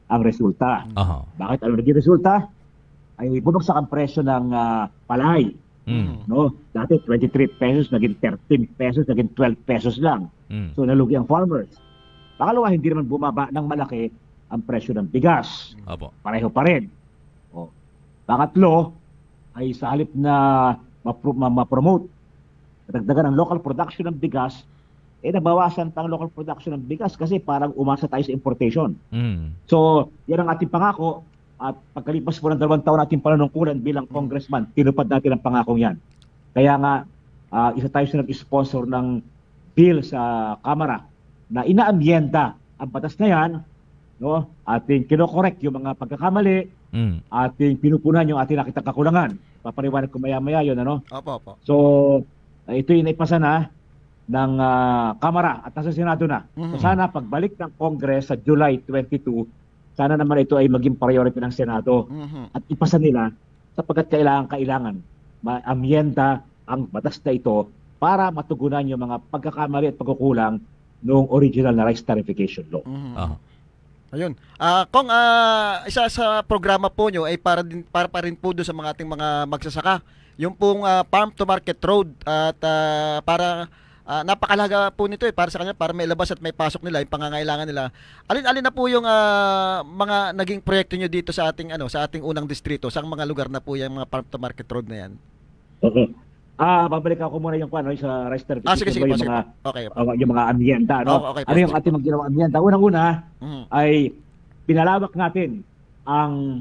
ang resulta. Bakit? Ano naging resulta? Ay bumagsak ang presyo ng palay. No, dati 23 pesos naging 13 pesos, naging 12 pesos lang. So nalugi ang farmers. Pangalawa, hindi naman bumaba ng malaki ang presyo ng bigas. Pareho pa rin. Pangatlo, ay sa halip na ma-promote dagdagan ang local production ng bigas, nabawasan pa ang local production ng bigas kasi parang umasa tayo sa importation. So, yan ang ating pangako. At pagkalipas po ng 2 taon natin panunungkulan bilang congressman, tinupad natin ang pangakong yan. Kaya nga, isa tayo sa nag-sponsor ng bill sa Kamara na inaamyenda ang batas na yan, ating kinokorek yung mga pagkakamali, ating pinupunan yung ating nakitang kakulangan. papaliwanag ko maya-maya yun, ano? Opo. So, ito yung naipasa na ng Kamara at nasa Senado na. So sana pagbalik ng Congress sa July 22, sana naman ito ay maging priority ng Senado at ipasa nila sapagkat kailangan maamyenda ang batas na ito para matugunan yung mga pagkakamali at pagkukulang noong original na rice tariffication law. Ayun. Kung isa sa programa po nyo ay para pa rin po doon sa mga ating mga magsasaka, yung pong farm to market road at para napakalaga po nito para sa kanya, para may labas at may pasok nila, yung pangangailangan nila. Alin-alin na po yung mga naging proyekto nyo dito sa ating sa ating unang distrito? Saang mga lugar na po yung mga farm to market road na yan? Okay. Babalik ako muna yung sa rice tariffication. Sige, yung mga okay. Yung mga amyenda, no? Okay, ano yung ating ginawang amyenda? Unang-una ay pinalawak natin ang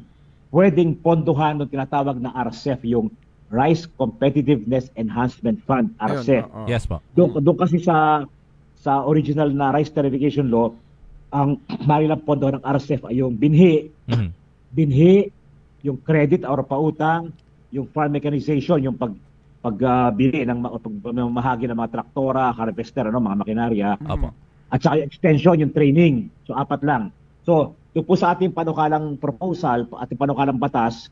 pwedeng pondohan ng tinatawag na RCEF, yung Rice Competitiveness Enhancement Fund, RCEF. Yes po. Doon kasi sa original na rice tariffication law, ang marilang pondohan ng RCEF ay yung binhi, yung credit or pautang, yung farm mechanization, yung pagbili ng mahagi ng mga traktora, harvester, mga makinarya, at saka yung extension, yung training. So 4 lang. So doon po sa ating panukalang proposal, ating panukalang batas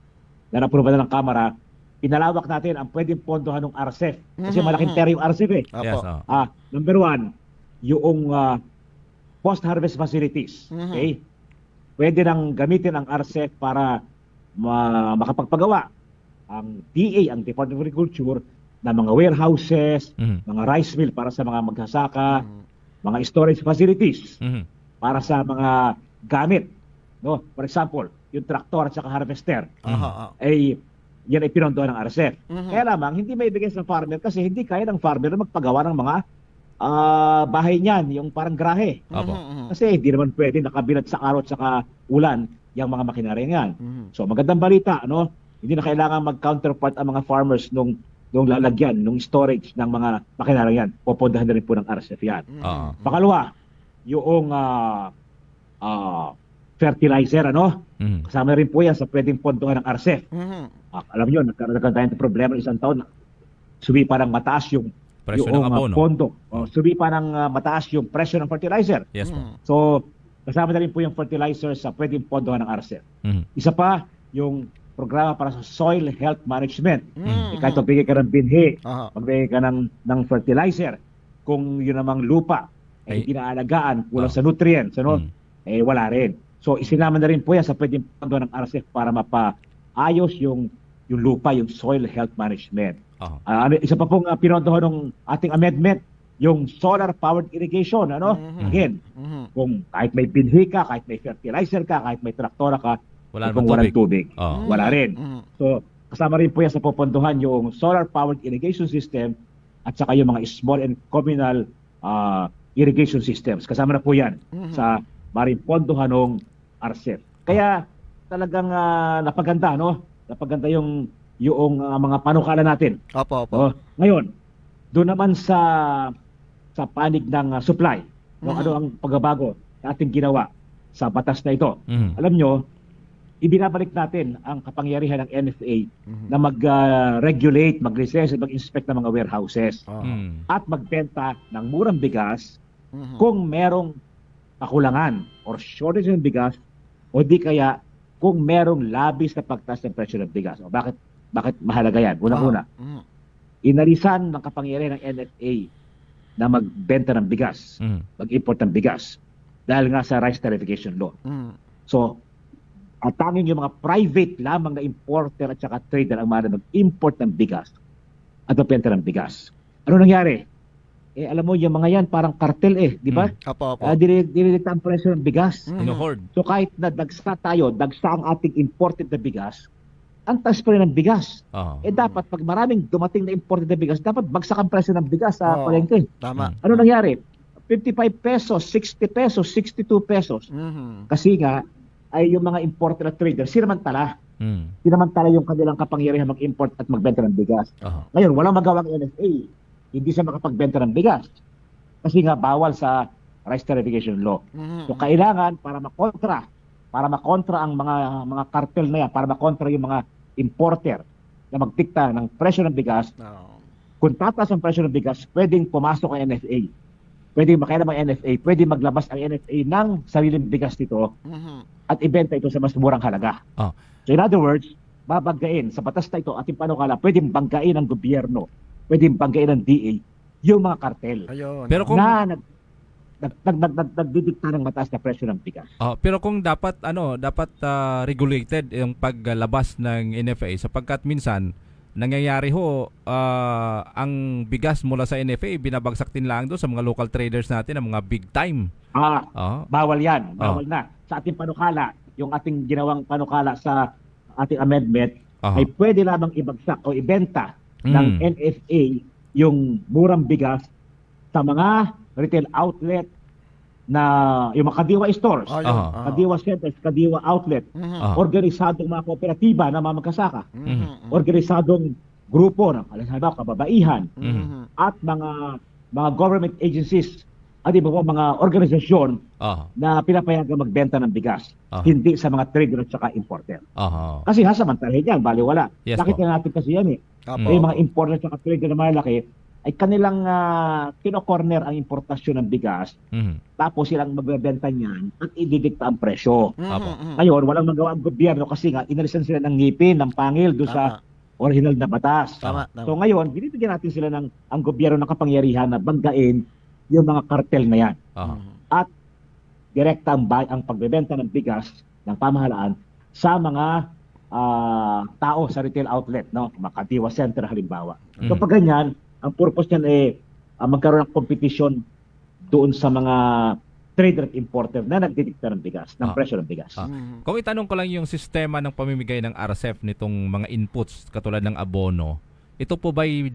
na na-approve na ng Kamara, pinalawak natin ang pwedeng pondohan ng RCEF. Kasi malaking pera yung RCEF eh. Yes, Number 1, yung post-harvest facilities. Okay? Pwede nang gamitin ang RCEF para makapagpagawa ang DA, ang Department of Agriculture, na mga warehouses, mga rice mill para sa mga magsasaka, mga storage facilities para sa mga gamit. No? For example, yung traktor at saka harvester. Yan ay pinondohan ng RCEF. Kaya lamang, hindi maibigay sa farmer kasi hindi kaya ng farmer na magpagawa ng mga bahay niyan, yung parang grahe. Kasi hindi naman pwede nakabilat sa araw at saka ulan yung mga makinarya niyan. So magandang balita, hindi na kailangan mag-counterpart ang mga farmers nung lalagyan, nung storage ng mga makinarya yan. Popondahan na rin po ng RCEF yan. Pangalawa, yung fertilizer, kasama rin po yan sa pwedeng pondohan ng RCEF. Alam nyo, nagkaroon tayo ng problema isang taon. Sumipa ng mataas yung pondo. Sumipa ng mataas yung presyo ng fertilizer. Yes, so, kasama na rin po yung fertilizer sa pwedeng pondohan ng RCEF. Isa pa, yung programa para sa soil health management. Kahit magbigay ka ng binhi, magbigay ka ng fertilizer, kung yun namang lupa ay inaalagaan, kulang sa nutrients, wala rin. So, isinama na rin po yan sa pwedeng pondohan ng RCEF para mapaayos yung lupa, yung soil health management. Isa pa pong pinondohan ng ating amendment, yung solar-powered irrigation. Again, kung kahit may binhi ka, kahit may fertilizer ka, kahit may traktora ka, kung walang tubig, wala rin. So, kasama rin po yan sa pupondohan yung solar-powered irrigation system at saka yung mga small and communal irrigation systems. Kasama na po yan sa maring pondohan ng RCEF. Kaya talagang napaganda, napaganda yung mga panukala natin. Ngayon, doon naman sa panig ng supply, ano ang pagbabago na ating ginawa sa batas na ito. Alam nyo, ibinabalik natin ang kapangyarihan ng NFA na mag-regulate, mag-license, mag-inspect ng mga warehouses at magbenta ng murang bigas kung merong kakulangan or shortage ng bigas o di kaya kung merong labis na pagtaas ng presyo ng bigas. Bakit mahalaga yan? Unang-una, inalisan ng kapangyarihan ng NFA na magbenta ng bigas, mag-import ng bigas dahil nga sa rice tariffication law. So, at tanging yung mga private lamang na importer at saka trader ang maaari mag-import ng bigas at magbenta ng bigas. Ano nangyari? Alam mo, yung mga yan parang kartel di ba? Dinilikta ang presyo ng bigas. So kahit na dagsa ang ating imported na bigas, ang taas pa rin ng bigas. Dapat pag maraming dumating na imported na bigas, dapat bagsak ang presyo ng bigas sa palengke. Ano nangyari? 55 pesos, 60 pesos, 62 pesos. Kasi nga, ay yung mga importer at trader, sinamantala yung kanilang kapangyarihan mag-import at magbenta ng bigas. Ngayon, walang magawang NFA. Hindi siya makapagbenta ng bigas. Kasi nga, bawal sa rice tariffication law. So, kailangan para makontra ang mga kartel na yan, para makontra yung mga importer na magdikta ng presyo ng bigas. Kung tataas ang presyo ng bigas, pwedeng pumasok ang NFA. Pwedeng makialam ang NFA, pwedeng maglabas ang NFA ng sariling bigas nito at ibenta ito sa mas murang halaga. So in other words, babanggain sa batas na ito ating panukala, pwedeng banggain ng gobyerno, pwedeng banggain ng DA yung mga kartel. Pero kung na nagdidikta ng mataas na presyo ng bigas. Pero kung dapat regulated yung paglabas ng NFA sapagkat minsan nangyayari ang bigas mula sa NFA binabagsak din lang doon sa mga local traders natin, ang mga big time. Bawal yan. Bawal na. Sa ating panukala, yung ating ginawang panukala sa ating amendment, ay pwede lamang ibagsak o ibenta ng NFA yung murang bigas sa mga retail outlet na yung mga kadiwa stores, kadiwa centers, kadiwa outlet, organisadong mga kooperatiba na mga magkasaka, organisadong grupo ng kababaihan, at mga government agencies at iba po mga organisasyon na pinapayagang magbenta ng bigas, hindi sa mga trader at saka importer. Kasi samantalhin yan, baliwala. Nakita natin kasi yan yung mga importer at saka trader na malaki ay kanilang kino-corner ang importasyon ng bigas, tapos silang magbebenta niyan at ididikta ang presyo. Ngayon, walang magawa ang gobyerno kasi nga inalisan sila ng ngipin, ng pangil doon sa original na batas. So ngayon, binibigyan natin sila ang gobyerno ng kapangyarihan na banggain yung mga kartel na yan. At direkta ang pagbebenta ng bigas ng pamahalaan sa mga tao sa retail outlet, mga kadiwa center halimbawa. So pag ganyan, ang purpose niyan ay magkaroon ng competition doon sa mga trader at importer na nagdidikta ng bigas, ng presyo ng bigas. Kung itanong ko lang yung sistema ng pamimigay ng RCEP nitong mga inputs katulad ng abono, ito po ba'y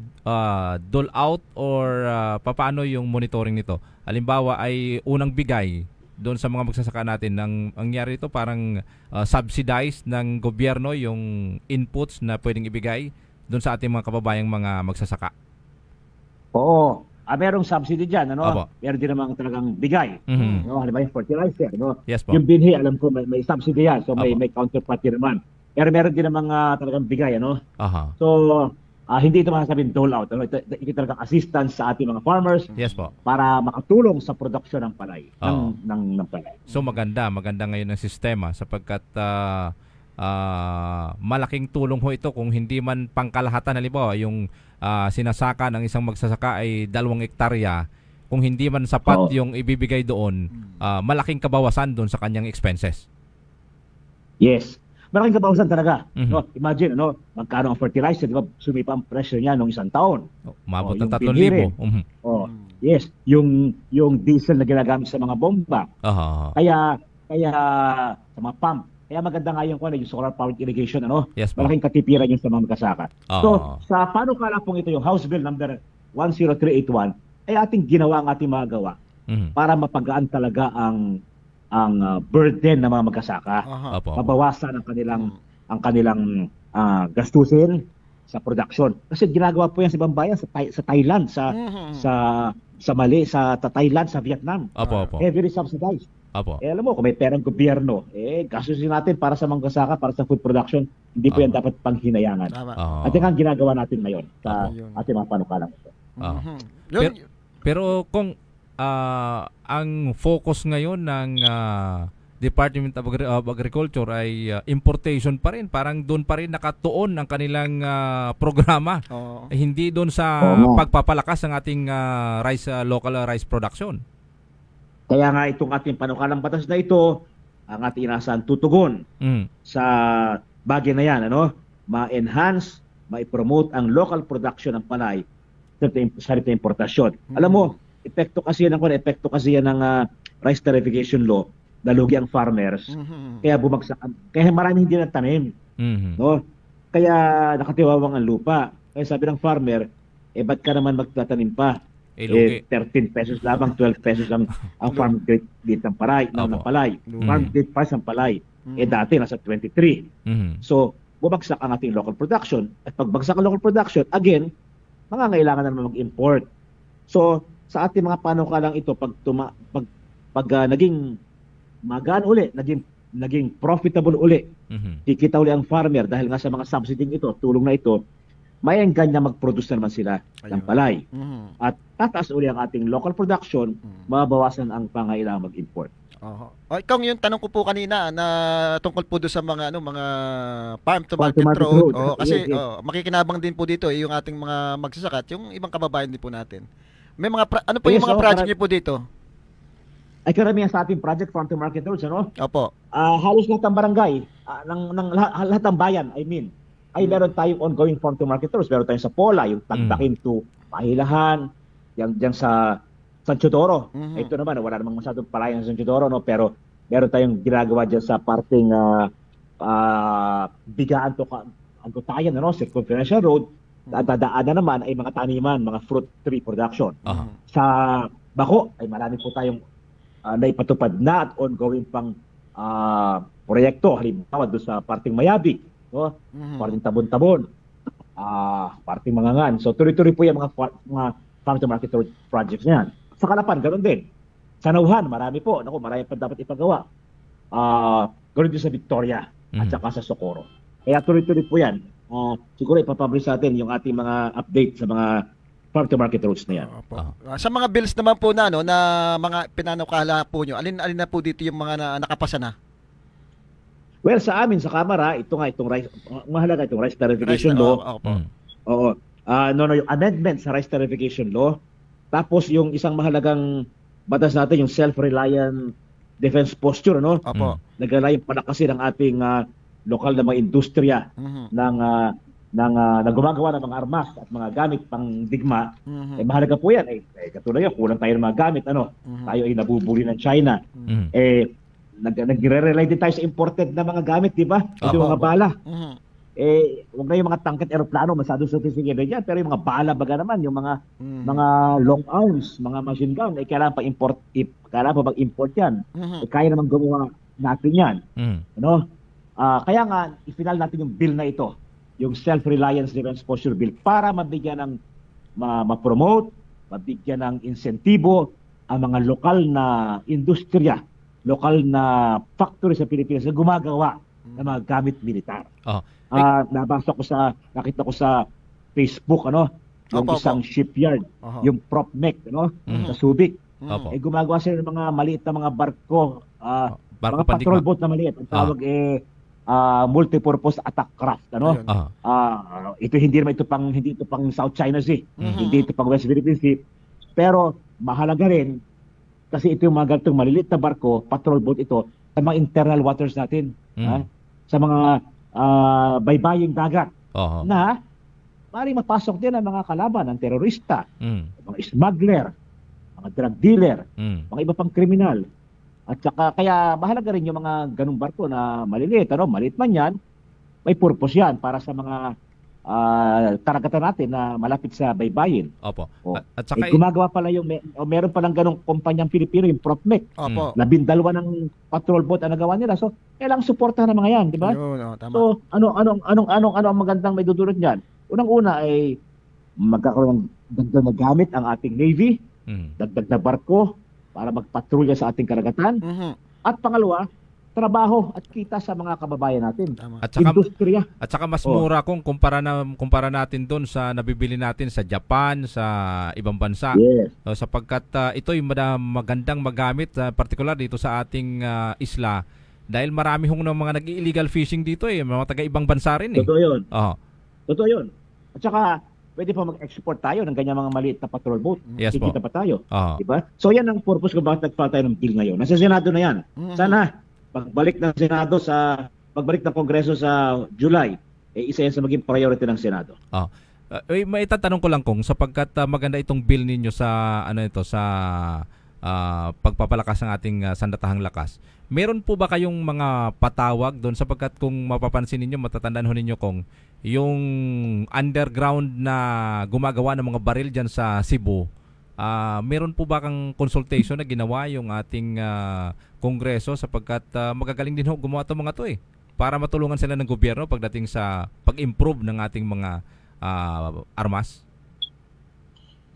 dole out or papaano yung monitoring nito? Halimbawa ay unang bigay doon sa mga magsasaka natin, ang nangyari ito parang subsidized ng gobyerno yung inputs na pwedeng ibigay doon sa ating mga kababayang mga magsasaka. Oo. Merong subsidy dyan, meron din namang talagang bigay. Halimbawa yung fertilizer, Yes, po. Yung binhi, alam ko may subsidy yan, so may counterparty naman. Pero meron din namang talagang bigay, So, hindi ito masasabing dole out. Ito talagang assistance sa ating mga farmers. Yes, po. Para makatulong sa produksyon ng palay. Ng palay. So maganda ngayon ang sistema sapagkat malaking tulong ho ito kung hindi man pangkalahatan. Halimbawa, yung sinasaka ng isang magsasaka ay 2 hektarya. Kung hindi man sapat yung ibibigay doon, malaking kabawasan doon sa kanyang expenses. Yes. Malaking kabawasan talaga. Imagine, magkano ang fertilizer, di ba? Sumipa ang presyo niya nung isang taon. Umabot ng 3,000. Yes, yung diesel na ginagamit sa mga bomba. Kaya sa mga pump. Kaya maganda nga yung solar powered irrigation, Yes, malaking katipiran yun sa mga magsasaka. So, sa panukala pong ito, yung House Bill number 10381, ay ating ginawa ang ating mga gawa para mapagaan talaga ang burden ng mga magsasaka. Mabawasan ang kanilang gastusin sa production. Kasi ginagawa po yan sa ibang bayan, sa Thailand, sa Thailand, sa Vietnam. Heavily subsidized. Alam mo, kung may perang gobyerno, gastusin natin para sa magsasaka, para sa food production, hindi po yan dapat panghinayangan. At yan ang ginagawa natin ngayon sa ating mga panukalang ito. Pero kung ang focus ngayon ng Department of Agriculture ay importation pa rin, parang doon pa rin nakatuon ang kanilang programa, hindi doon sa pagpapalakas ng ating local rice production. Kaya nga itong ating panukalang batas na ito, ang ating inasahan tutugon sa bagay na yan, ma-enhance, ma-promote ang local production ng palay sa retail importasyon. Alam mo, epekto kasi yan ng rice tariffication law, nalugi ang farmers, kaya bumagsak, kaya marami hindi nagtanim. Kaya nakatiwawang ang lupa. Kaya sabi ng farmer, ba't ka naman magtatanim pa? 13 pesos lamang, 12 pesos lang ang farm gate ng palay. Farm gate price ng palay. Dati nasa 23. So, bumagsak ang ating local production. At pagbagsak ang local production, again, mangangailangan na naman mag-import. So, sa ating mga panukalang ito, pag naging magaan uli, naging naging profitable uli. Kikita uli ang farmer dahil nga sa mga subsidy ito, tulong na ito, may enggan niya mag-produce naman sila ng palay. At tataas uli ang ating local production, mabawasan ang pangailangan mag-import. Ikaw yung tanong ko po kanina na tungkol po doon sa mga mga farm to market road. Kasi makikinabang din po dito yung ating mga magsasakat, yung ibang kababayan din po natin. May mga ano po yung mga project niyo po dito? Ay karamihan sa ating project farm to market roads, ano? Opo. Halos lahat ng barangay, ng lahat ng bayan, ay meron tayong ongoing farm to market roads. Meron tayong sa Pola, yung Tagtakin to Pahilahan, diyan sa San Teodoro. Ito naman, wala namang masyadong palayan sa San Teodoro, no? Pero meron tayong ginagawa dyan sa parting Bigaan to Agutayan, no? Circumferential Road. Dadaanan naman ay mga taniman, mga fruit tree production. Sa Bako ay marami po tayong naipatupad na at ongoing pang proyekto. Halimbawa doon sa parting Mayabig, no? Parting Tabon-Tabon, parting Mangangan. So tuloy-tuloy po yung mga farm to market road projects niyan. Sa Kalapan, ganoon din. Sa Nauhan, marami po. Naku, marami pa dapat ipagawa. Ganoon din sa Victoria at saka sa Socorro. Kaya tuloy-tuloy po yan. Siguro ipapublish natin yung ating mga update sa mga farm to market roads na yan. Sa mga bills naman po na mga pinanukala po nyo, alin na po dito yung mga nakapasa na? Well, sa amin, sa Kamara, itong rice, mahalaga itong rice tariffication law. Yung amendment sa rice tariffication law. Tapos yung isang mahalagang batas natin, yung self-reliant defense posture, no? Naglalayong palakasin ang ating lokal na mga industriya ng gumagawa ng mga armas at mga gamit pang digma. Mahalaga po yan. Katulad yan, kulang tayo ng mga gamit. Tayo ay nabubuli ng China. Nagre-rely din tayo sa imported na mga gamit, di ba? Ito yung mga bala. Huwag na yung mga tangkad aeroplano, masyadong sophisticated yan, pero yung mga bala baga naman, yung mga long arms, mga machine gun, kailangan pa import, kailangan pa mag-import yan. Kaya naman gumawa natin yan. Kaya nga, i-final natin yung bill na ito, yung Self-Reliance Defense Posture Bill, para mabigyan ng ma-promote, mabigyan ng insentibo ang mga lokal na industriya, lokal na factory sa Pilipinas na gumagawa ng mga gamit militar. Nakita ko sa Facebook, yung isang shipyard, yung PropMech, sa Subic. Gumagawa sila ng mga maliit na mga barko, mga patrol boat na maliit. Ang tawag multipurpose attack craft. Ito hindi ito pang South China Sea, hindi ito pang West Philippine Sea. Pero mahalaga rin kasi ito yung mga ganitong maliliit na barko, patrol boat ito sa mga internal waters natin, sa mga baybaying dagat na maaaring mapasok din ang mga kalaban, ang terorista, mga smuggler, mga drug dealer, mga iba pang kriminal. At saka kaya mahalaga rin yung mga ganung barko na maliliit, maliit man yan, may purpose yan para sa mga karagatan natin na malapit sa baybayin. At saka gumagawa pala meron palang ganung kumpanyang Pilipino, yung PropMech. 12 ng patrol boat ang nagawa nila. So, kailangang suportahan ng mga yan, di ba? So, ano ang magandang may dudulot niyan? Unang-una ay magkakaroon ng dagdag na gamit ang ating Navy, dagdag na barko para magpatrolya sa ating karagatan. At pangalawa, trabaho at kita sa mga kababayan natin. Industriya. At saka mas mura kung kumpara natin doon sa nabibili natin sa Japan, sa ibang bansa. Sapagkat ito'y magandang magamit, particular dito sa ating isla. Dahil marami hong mga nag-illegal fishing dito mga taga-ibang bansa rin. Totoo yun. Totoo yun. At saka, pwede pa mag-export tayo ng ganyan mga maliit na patrol boat. Kikita pa tayo. Diba? So yan ang purpose kung bakit nagpa tayo ng bill ngayon. Nasa Senado na yan. Sana, pagbalik ng Kongreso sa July, isa yan sa maging priority ng Senado. May itatanong ko lang kung sapagkat maganda itong bill ninyo sa sa pagpapalakas ng ating sandatahang lakas. Meron po ba kayong mga patawag doon sapagkat kung mapapansin ninyo, matatandaan ho ninyo kung yung underground na gumagawa ng mga baril diyan sa Cebu, meron po ba kang consultation na ginawa yung ating Kongreso sapagkat magagaling din ho gumawa itong mga to para matulungan sila ng gobyerno pagdating sa pag-improve ng ating mga armas?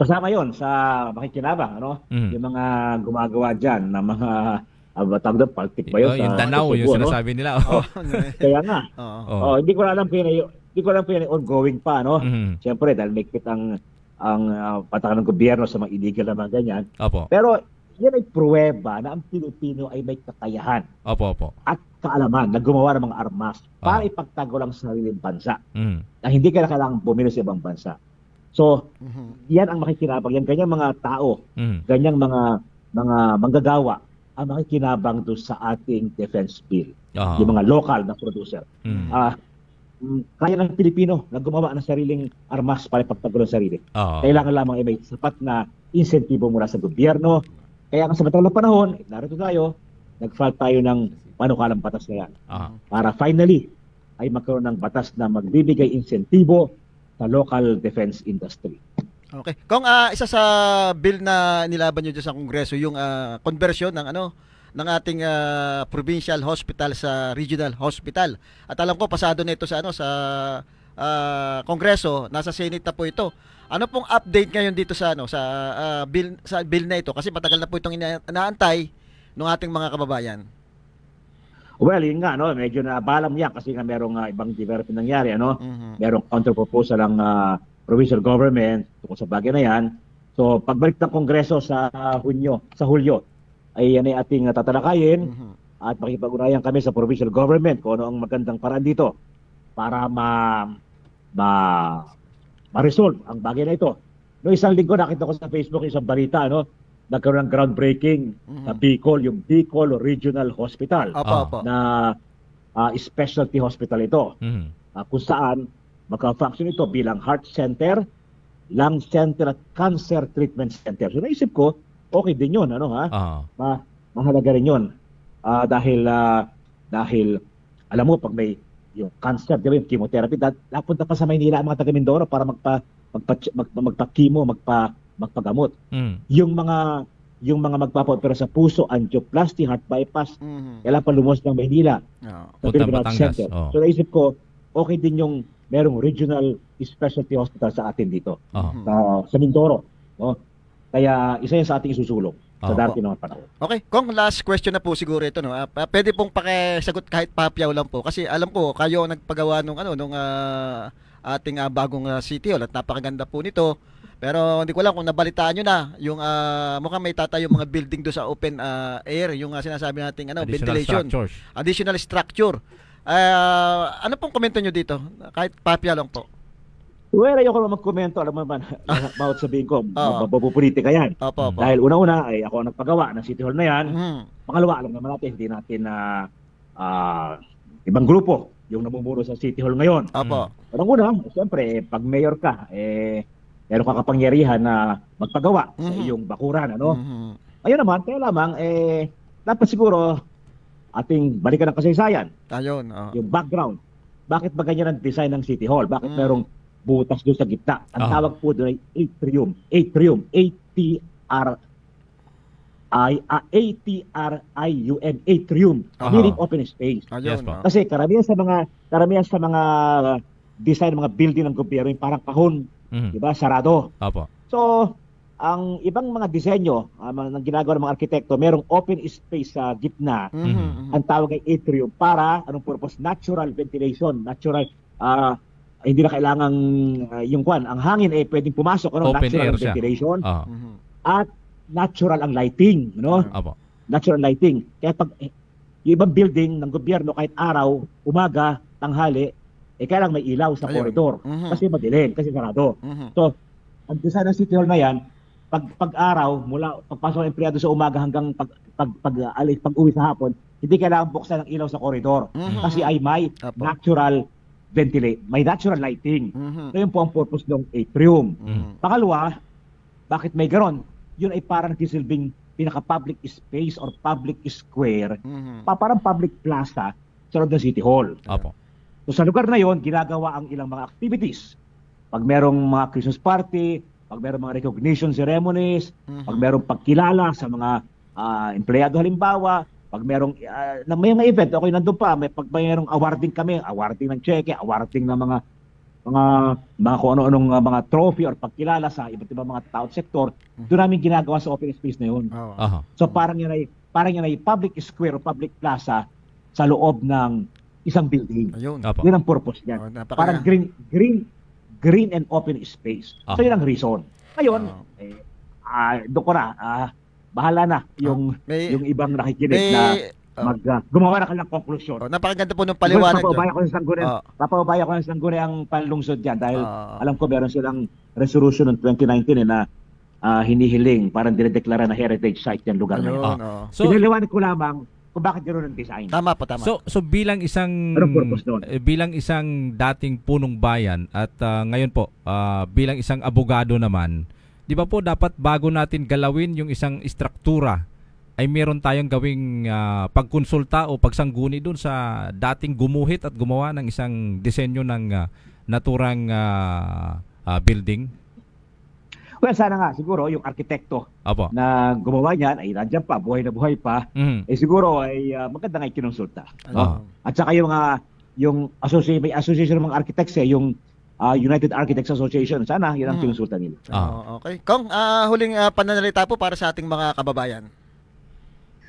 Kasama yon sa makikinabang, yung mga gumagawa dyan ng mga Batag na Paltik ba yun? Yung Danau, yung sinasabi nila. Kaya nga. Hindi ko alam kung yan ay ongoing pa, no? Siyempre, dahil may kit ang patakan ng gobyerno sa mga illegal na mga ganyan. Opo. Pero yan ay pruweba na ang Pilipino ay may kakayahan. Opo. At kaalaman na gumawa ng mga armas para ipagtanggol ang sariling bansa. Na hindi kailangan bumili sa ibang bansa. So, yan ang makikinabang. Yan ganyang mga tao, ganyang mga manggagawa ang makikinabang doon sa ating defense bill. Yung mga local na producer. Kaya ng Pilipino na gumawa ng sariling armas para ipagtanggol ang sarili. Kailangan lamang ay may sapat na insentibo mula sa gobyerno. Kaya sa matagal na panahon, narito tayo, nag-file tayo ng panukalang batas na yan. Para finally ay magkaroon ng batas na magbibigay insentibo sa local defense industry. Okay. Kung isa sa bill na nilaban nyo dyan sa Kongreso, yung conversion ng ating provincial hospital sa regional hospital. At alam ko pasado na ito sa Kongreso, nasa Senate na po ito. Ano pong update ngayon dito sa bill na ito, kasi matagal na po itong inaantay ng ating mga kababayan. Well, yun nga, medyo nabalam yan kasi nga merong ibang development nangyari, merong counter proposal ang provincial government tungkol sa bagay na yan. So pagbalik ng Kongreso sa Hulyo ay yan ay ating tatalakayin at makipag-unayan kami sa provincial government kung ano ang magandang paraan dito para ma-resolve ang bagay na ito. No, isang linggo nakita ko sa Facebook isang balita, nagkaroon ng groundbreaking sa Bicol, yung Bicol Regional Hospital na specialty hospital ito. Kung saan magka-function ito bilang heart center, lung center at cancer treatment center. So naisip ko, okay din yun, mahalaga rin yun. Dahil alam mo, pag may yung cancer, di ba, yung chemotherapy, napunta pa sa Maynila ang mga taga Mindoro para magpa-chemo, magpagamot. Yung mga magpapa-opera sa puso, angioplasty, heart bypass, kailangan pa lumos ng Maynila sa Philippine Heart Center. So naisip ko, okay din yung merong regional specialty hospital sa atin dito, sa Mindoro. Kaya isa yan sa ating isusulong sa darating ng panahon. Okay, Kung last question na po siguro ito, pwede pong pakisagot kahit papyaw lang po, kasi alam ko kayo nagpagawa nung ating bagong City Hall at napakaganda po nito. Pero hindi ko alam kung nabalitaan nyo na yung mukhang may tatayo mga building do sa open air, yung sinasabi nating ventilation, additional structure. Ano pong komento nyo dito? Kahit papya lang po. Well, ayoko naman magkomento. Alam mo naman, bawat sabihin ko, mabupolitika yan. Dahil una-una, ay ako ang nagpagawa ng City Hall na yan. Pangalawa, alam naman natin, hindi natin ibang grupo yung namumuno sa City Hall ngayon. Unang-una, siyempre, pag mayor ka, meron ka kapangyarihan na magpagawa sa iyong bakuran. Ayun naman, kaya lamang, dapat siguro ating balikan ng kasaysayan. Yung background. Bakit ba ganyan ang design ng City Hall? Bakit merong butas doon sa gitna? Ang tawag po doon ay atrium. Atrium. A-T-R-I-U-M. Atrium. Meaning open space. Kasi karamihan sa mga design ng mga building ng gobyerno yung parang kahon. Diba? Sarado. So, ang ibang mga disenyo ng ginagawa ng mga arkitekto, merong open space sa gitna. Ang tawag ay atrium para, anong purpose? Natural ventilation. Natural, hindi na kailangan ang hangin ay pwedeng pumasok. Natural ventilation. At natural ang lighting. Natural lighting. Kaya pag yung ibang building ng gobyerno, kahit araw, umaga, tanghali, kailangan may ilaw sa koridor. Kasi madilim, kasi sarado. So, ang design ng City Hall na yan, pag-araw, mula pagpasok ng empleyado sa umaga hanggang pag-uwi sa hapon, hindi kailangan buksan ng ilaw sa koridor. Kasi ay may natural may natural lighting. So yun po ang purpose ng atrium. Pangalawa, bakit may garon? Yun ay parang nagsisilbing pinaka-public space or public square, parang public plaza sa loob ng City Hall. So sa lugar na yon, ginagawa ang ilang mga activities. Pag merong mga Christmas party, pag merong mga recognition ceremonies, pag merong pagkilala sa mga empleyado halimbawa, pag merong may mga event, okay, nandun pa, pag merong awarding kami, awarding ng cheque, awarding ng mga kung ano-anong mga trophy or pagkilala sa iba't ibang mga tao at sektor, doon namin ginagawa sa open space na yun. So parang yan ay parang yan ay public square o public plaza sa loob ng isang building. Ayun. Yun ang purpose niyan. Parang green and open space. So yun ang reason. Ngayon, doon ko na, bahala na yung ibang nakikinig na gumawa na kanilang konklusyon. Napakaganda po ng paliwanag. Papabaya ko ng Sangguniang ang panlungsod dyan dahil alam ko meron silang resolution ng 2019 na hinihiling, parang dinedeklara na heritage site yung lugar na yun. So, pinaliwanag ko lamang kung bakit ganoon ang design. Tama po, tama. So bilang isang dating punong bayan at ngayon po bilang isang abogado naman, di ba po dapat bago natin galawin yung isang istruktura ay meron tayong gawing pagkonsulta o pagsangguni doon sa dating gumuhit at gumawa ng isang disenyo ng naturang building? Well, sana nga siguro yung arkitekto na gumawa niyan ay nandiyan pa, buhay na buhay pa. Siguro ay maganda nga ikinonsulta. At saka yung may association ng mga architects yung United Architects Association, sana yun ang kinonsulta nila. Okay. Kong, huling pananalita po para sa ating mga kababayan.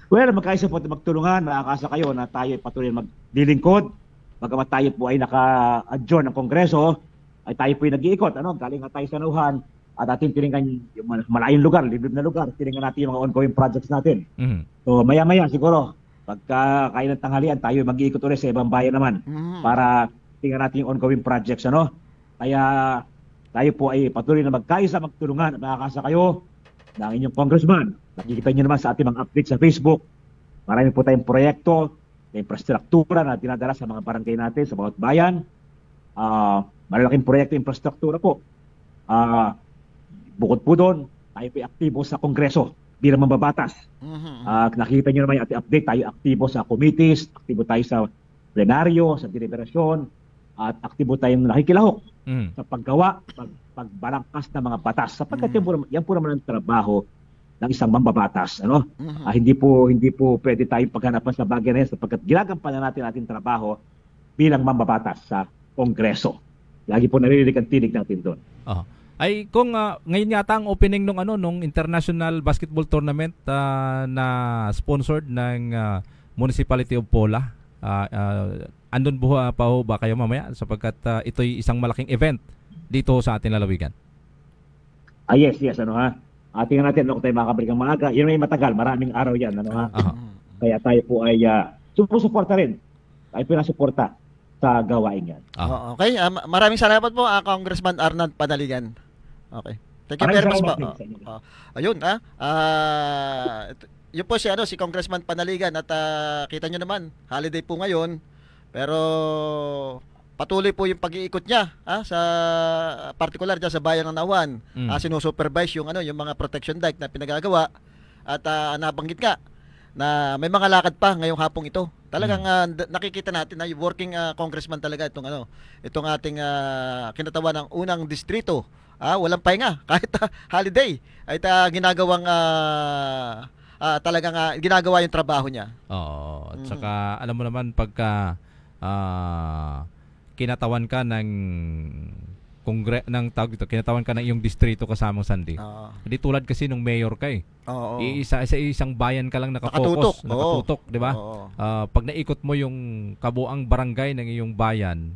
Well, magkaisa po magtulungan, makakasa kayo na tayo patuloy maglilingkod. Bagamat tayo po ay naka-adjourn ng Kongreso, ay tayo po ay nag-iikot. Galing nga tayo sa Nauhan at ating tiningnan yung malayong lugar, liblib na lugar, tiningnan natin yung mga ongoing projects natin. So maya-maya siguro, pagka kain ng tanghalian, tayo mag-iikot ulit sa ibang bayan naman para tingnan natin yung ongoing projects. Kaya tayo po ay patuloy na magkaisa, magtulungan at makakasa kayo ng inyong congressman. Nakikita nyo naman sa ating mga updates sa Facebook. Marami po tayong proyekto, na infrastruktura na dinadala sa mga barangay natin, sa bawat bayan. Malalaking proyekto infrastruktura po. Bukod po doon, tayo po aktibo sa Kongreso bilang mambabatas. Nakikita nyo naman yung ating update, tayo aktibo sa committees, aktibo tayo sa plenaryo, sa deliberasyon, at aktibo tayong nakikilahok sa paggawa, pagbalangkas ng mga batas. Sapagkat yan po naman ang trabaho ng isang mambabatas. Hindi po pwede tayong paghanapan sa bagay na yan sapagkat ginagampanan natin ating trabaho bilang mambabatas sa Kongreso. Lagi po naririnig ang tinig natin doon. Ay kung ngayon yata ang opening nung International Basketball Tournament na sponsored ng Municipality of Pola. Andun pa ho ba kayo mamaya sapagkat ito'y isang malaking event dito sa ating lalawigan? Yes. Tingnan natin kung tayo makakabalik ang maaga. Yun may matagal, maraming araw yan. Kaya tayo po ay suporta rin. Tayo po nasuporta sa gawain yan. Okay, maraming salamat po Congressman Arnand Panaligan. Okay. Thank you very much po. Ayun, yun po si Congressman Panaligan at kita nyo naman, holiday po ngayon. Pero patuloy po yung pag-iikot niya sa particular dyan sa bayan ng Nauhan. Sinusupervise yung mga protection dike na pinagagawa at nabanggit nga na may mga lakad pa ngayong hapong ito. Talagang nakikita natin na yung working congressman talaga itong ating kinatawan ng unang distrito. Walang pahinga kahit holiday ay ginagawang talagang ginagawa yung trabaho niya. At saka alam mo naman pagka kinatawan ka kinatawan ka ng iyong distrito kasamang Sandy. Hindi tulad kasi nung mayor ka isang bayan ka lang nakatutok, di ba? Pag naikot mo yung kabuang barangay ng iyong bayan,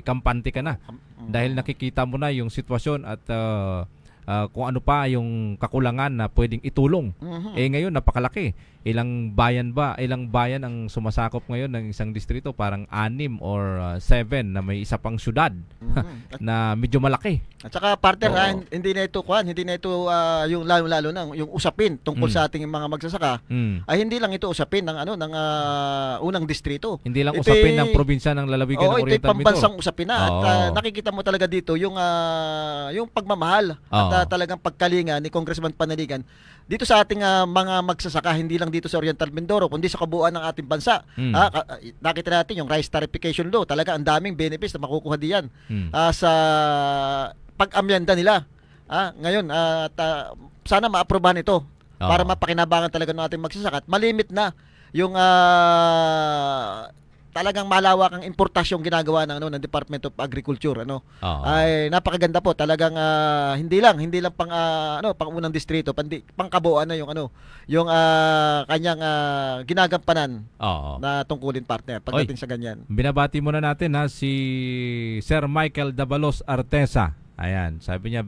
kampante ka na. Dahil nakikita mo na yung sitwasyon at kung ano pa yung kakulangan na pwedeng itulong. Ngayon napakalaki. Ilang bayan ang sumasakop ngayon ng isang distrito? Parang 6 or 7 na may isa pang syudad na medyo malaki. At saka partner, hindi na ito yung lalo na yung usapin tungkol sa ating mga magsasaka. Ay hindi lang ito usapin ng unang distrito. Hindi lang usapin ng probinsya ng lalawigan ng Oriental Mindoro. Ito pambansang usapin na. At nakikita mo talaga dito yung pagmamahal at talagang pagkalinga ni Congressman Panaligan dito sa ating mga magsasaka, hindi lang dito sa Oriental Mindoro kundi sa kabuuan ng ating bansa. Nakita natin yung rice tariffication law, talaga ang daming benefits na makukuha diyan sa pag-amyenda nila. Ngayon sana maaprobahan ito para mapakinabangan talaga ng ating magsasaka at malimit na yung talagang malawak ang importasyong ginagawa ng ng Department of Agriculture ay napakaganda po talagang hindi lang pang unang distrito pang kabuuan na yung kanyang ginagampanan na tungkulin, partner, pagdating sa ganyan. Binabati muna natin si Sir Michael Dabalos Artesa. Ayan, sabi niya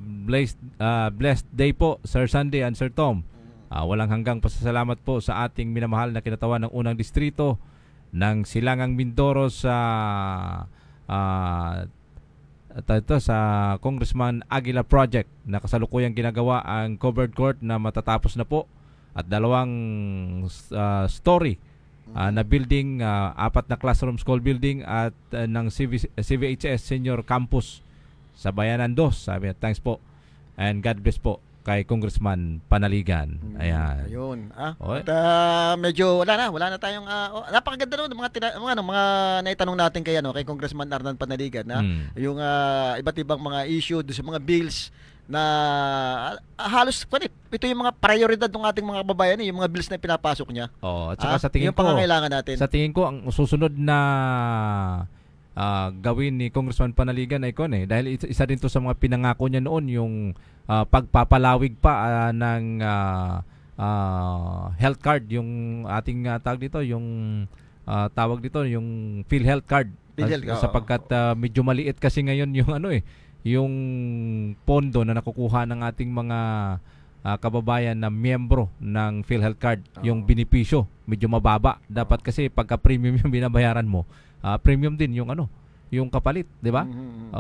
blessed day po Sir Sandy and Sir Tom. Walang hanggang pasasalamat po sa ating minamahal na kinatawan ng unang distrito ng Silangang Mindoro sa Congressman Aguila Project na kasalukuyang ginagawa ang covered court na matatapos na po at 2 story na building, 4 na classroom school building at ng CVHS Senior Campus sa Bayanan 2. Sabi niya, thanks po and God bless po kay Congressman Panaligan. Ayan. Ayun. At medyo wala na tayong napakaganda mga naitanong natin kay Congressman Arnan Panaligan yung iba't ibang mga issue sa mga bills na halos ito yung mga prioridad ng ating mga kababayan, yung mga bills na pinapasok niya. At saka sa tingin yung pangangailangan natin. Sa tingin ko ang susunod na gawin ni Congressman Panaligan ay dahil isa din to sa mga pinangako niya noon, yung pagpapalawig pa ng health card, yung ating tawag dito yung PhilHealth card. Sapagkat medyo maliit kasi ngayon yung yung pondo na nakukuha ng ating mga kababayan na miyembro ng PhilHealth card, yung benepisyo medyo mababa. Dapat kasi pagka premium yung binabayaran mo, premium din yung kapalit, di ba?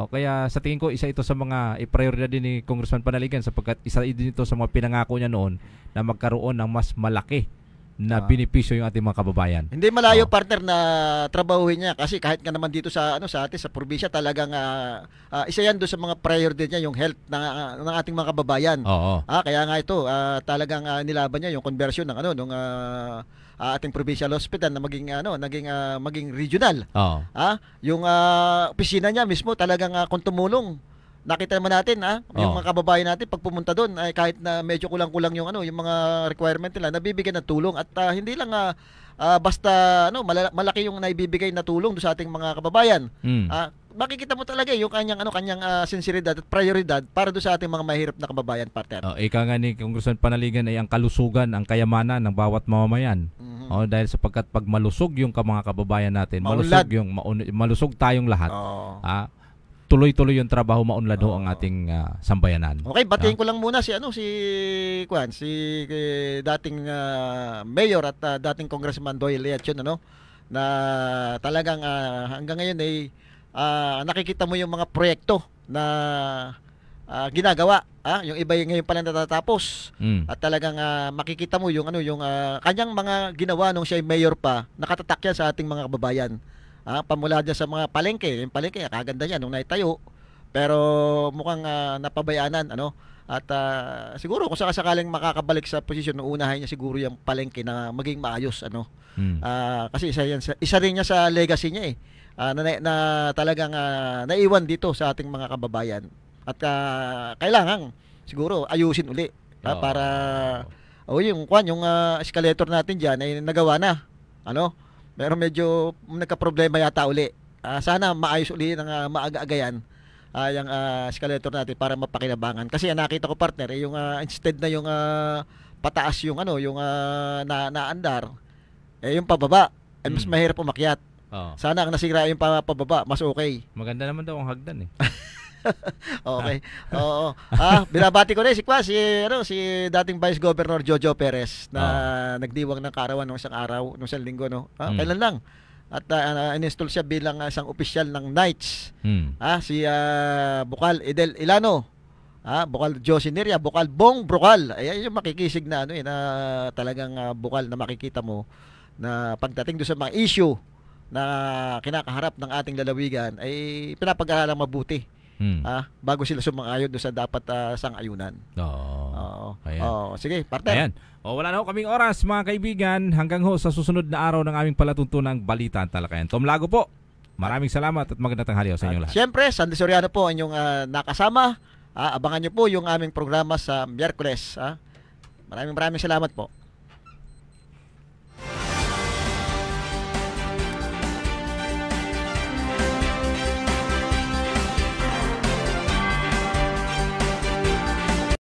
Kaya sa tingin ko isa ito sa mga prioridad din ni Congressman Panaligan, sapagkat isa din ito sa mga pinangako niya noon na magkaroon ng mas malaki na benepisyo yung ating mga kababayan. Hindi malayo, partner, na trabahuhin niya kasi kahit nga naman dito sa atin sa probinsya talagang isa yan doon sa mga priority niya, yung health ng ating mga kababayan. Kaya nga ito talagang nilaban niya yung conversion ng ating provincial hospital na maging regional. Yung opisina niya mismo talagang kung tumulong, nakita naman natin yung mga kababayan natin pag pumunta doon ay kahit na medyo kulang-kulang yung mga requirement nila, nabibigyan ng tulong at hindi lang basta malaki yung naibibigay na tulong do sa ating mga kababayan. Makikita mo talaga yung kanyang sinseridad at prioridad para do sa ating mga mahirap na kababayan, partner. Ika nga ni Congressman Panaligan ay ang kalusugan, ang kayamanan ng bawat mamamayan. Dahil sapagkat pag malusog yung mga kababayan natin, malusog tayong lahat. Tuloy-tuloy yung trabaho, maunlad ang ating sambayanan. Okay, batiin ko lang muna si dating mayor at dating Congressman Doyle Leachon na talagang hanggang ngayon ay nakikita mo yung mga proyekto na ginagawa. Yung iba ngayon pala natatapos. At talagang makikita mo yung kanyang mga ginawa nung siya ay mayor pa, nakatatak yan sa ating mga kababayan. Pamula dyan sa mga palengke. Yung palengke, kaganda niya nung naitayo. Pero mukhang napabayanan. At siguro kung sakaling makakabalik sa posisyon, unahin niya siguro yung palengke na maging maayos. Kasi isa rin niya sa legacy niya na talagang naiwan dito sa ating mga kababayan. At kailangan siguro ayusin uli para yung escalator natin dyan ay nagawa na. Pero medyo nagka-problema yata uli. Sana maayos uli ng maaga-agayan yung escalator natin para mapakinabangan. Kasi nakita ko, partner, yung instead na yung pataas yung naandar, yung pababa ay mas mahirap umakyat. Sana ang nasira yung pababa, mas okay. Maganda naman daw ang hagdan Okay. Oo. Binabati ko rin si dating Vice Governor Jojo Perez na nagdiwang ng kaarawan nung isang linggo kailan lang. At in-install siya bilang isang opisyal ng Knights. Si Bukal Edel Ilano. Bukal Josie Neria, Bukal Bong Brokal. Ayan yung makikisig na na talagang bukal na makikita mo na pagdating doon sa mga issue na kinakaharap ng ating lalawigan ay pinapag-aralang mabuti. Bago sila sumang-ayon doon sa dapat sang-ayunan. Sige, partner. Ayan. Wala na kaming oras, mga kaibigan. Hanggang sa susunod na araw ng aming palatuntunang Balita at Talakayan. Tom Lago po, maraming salamat at magandang tanghali sa inyong lahat. Siyempre, Sandy Soriano po ang inyong nakasama. Abangan nyo po yung aming programa sa Miyerkules. Maraming salamat po.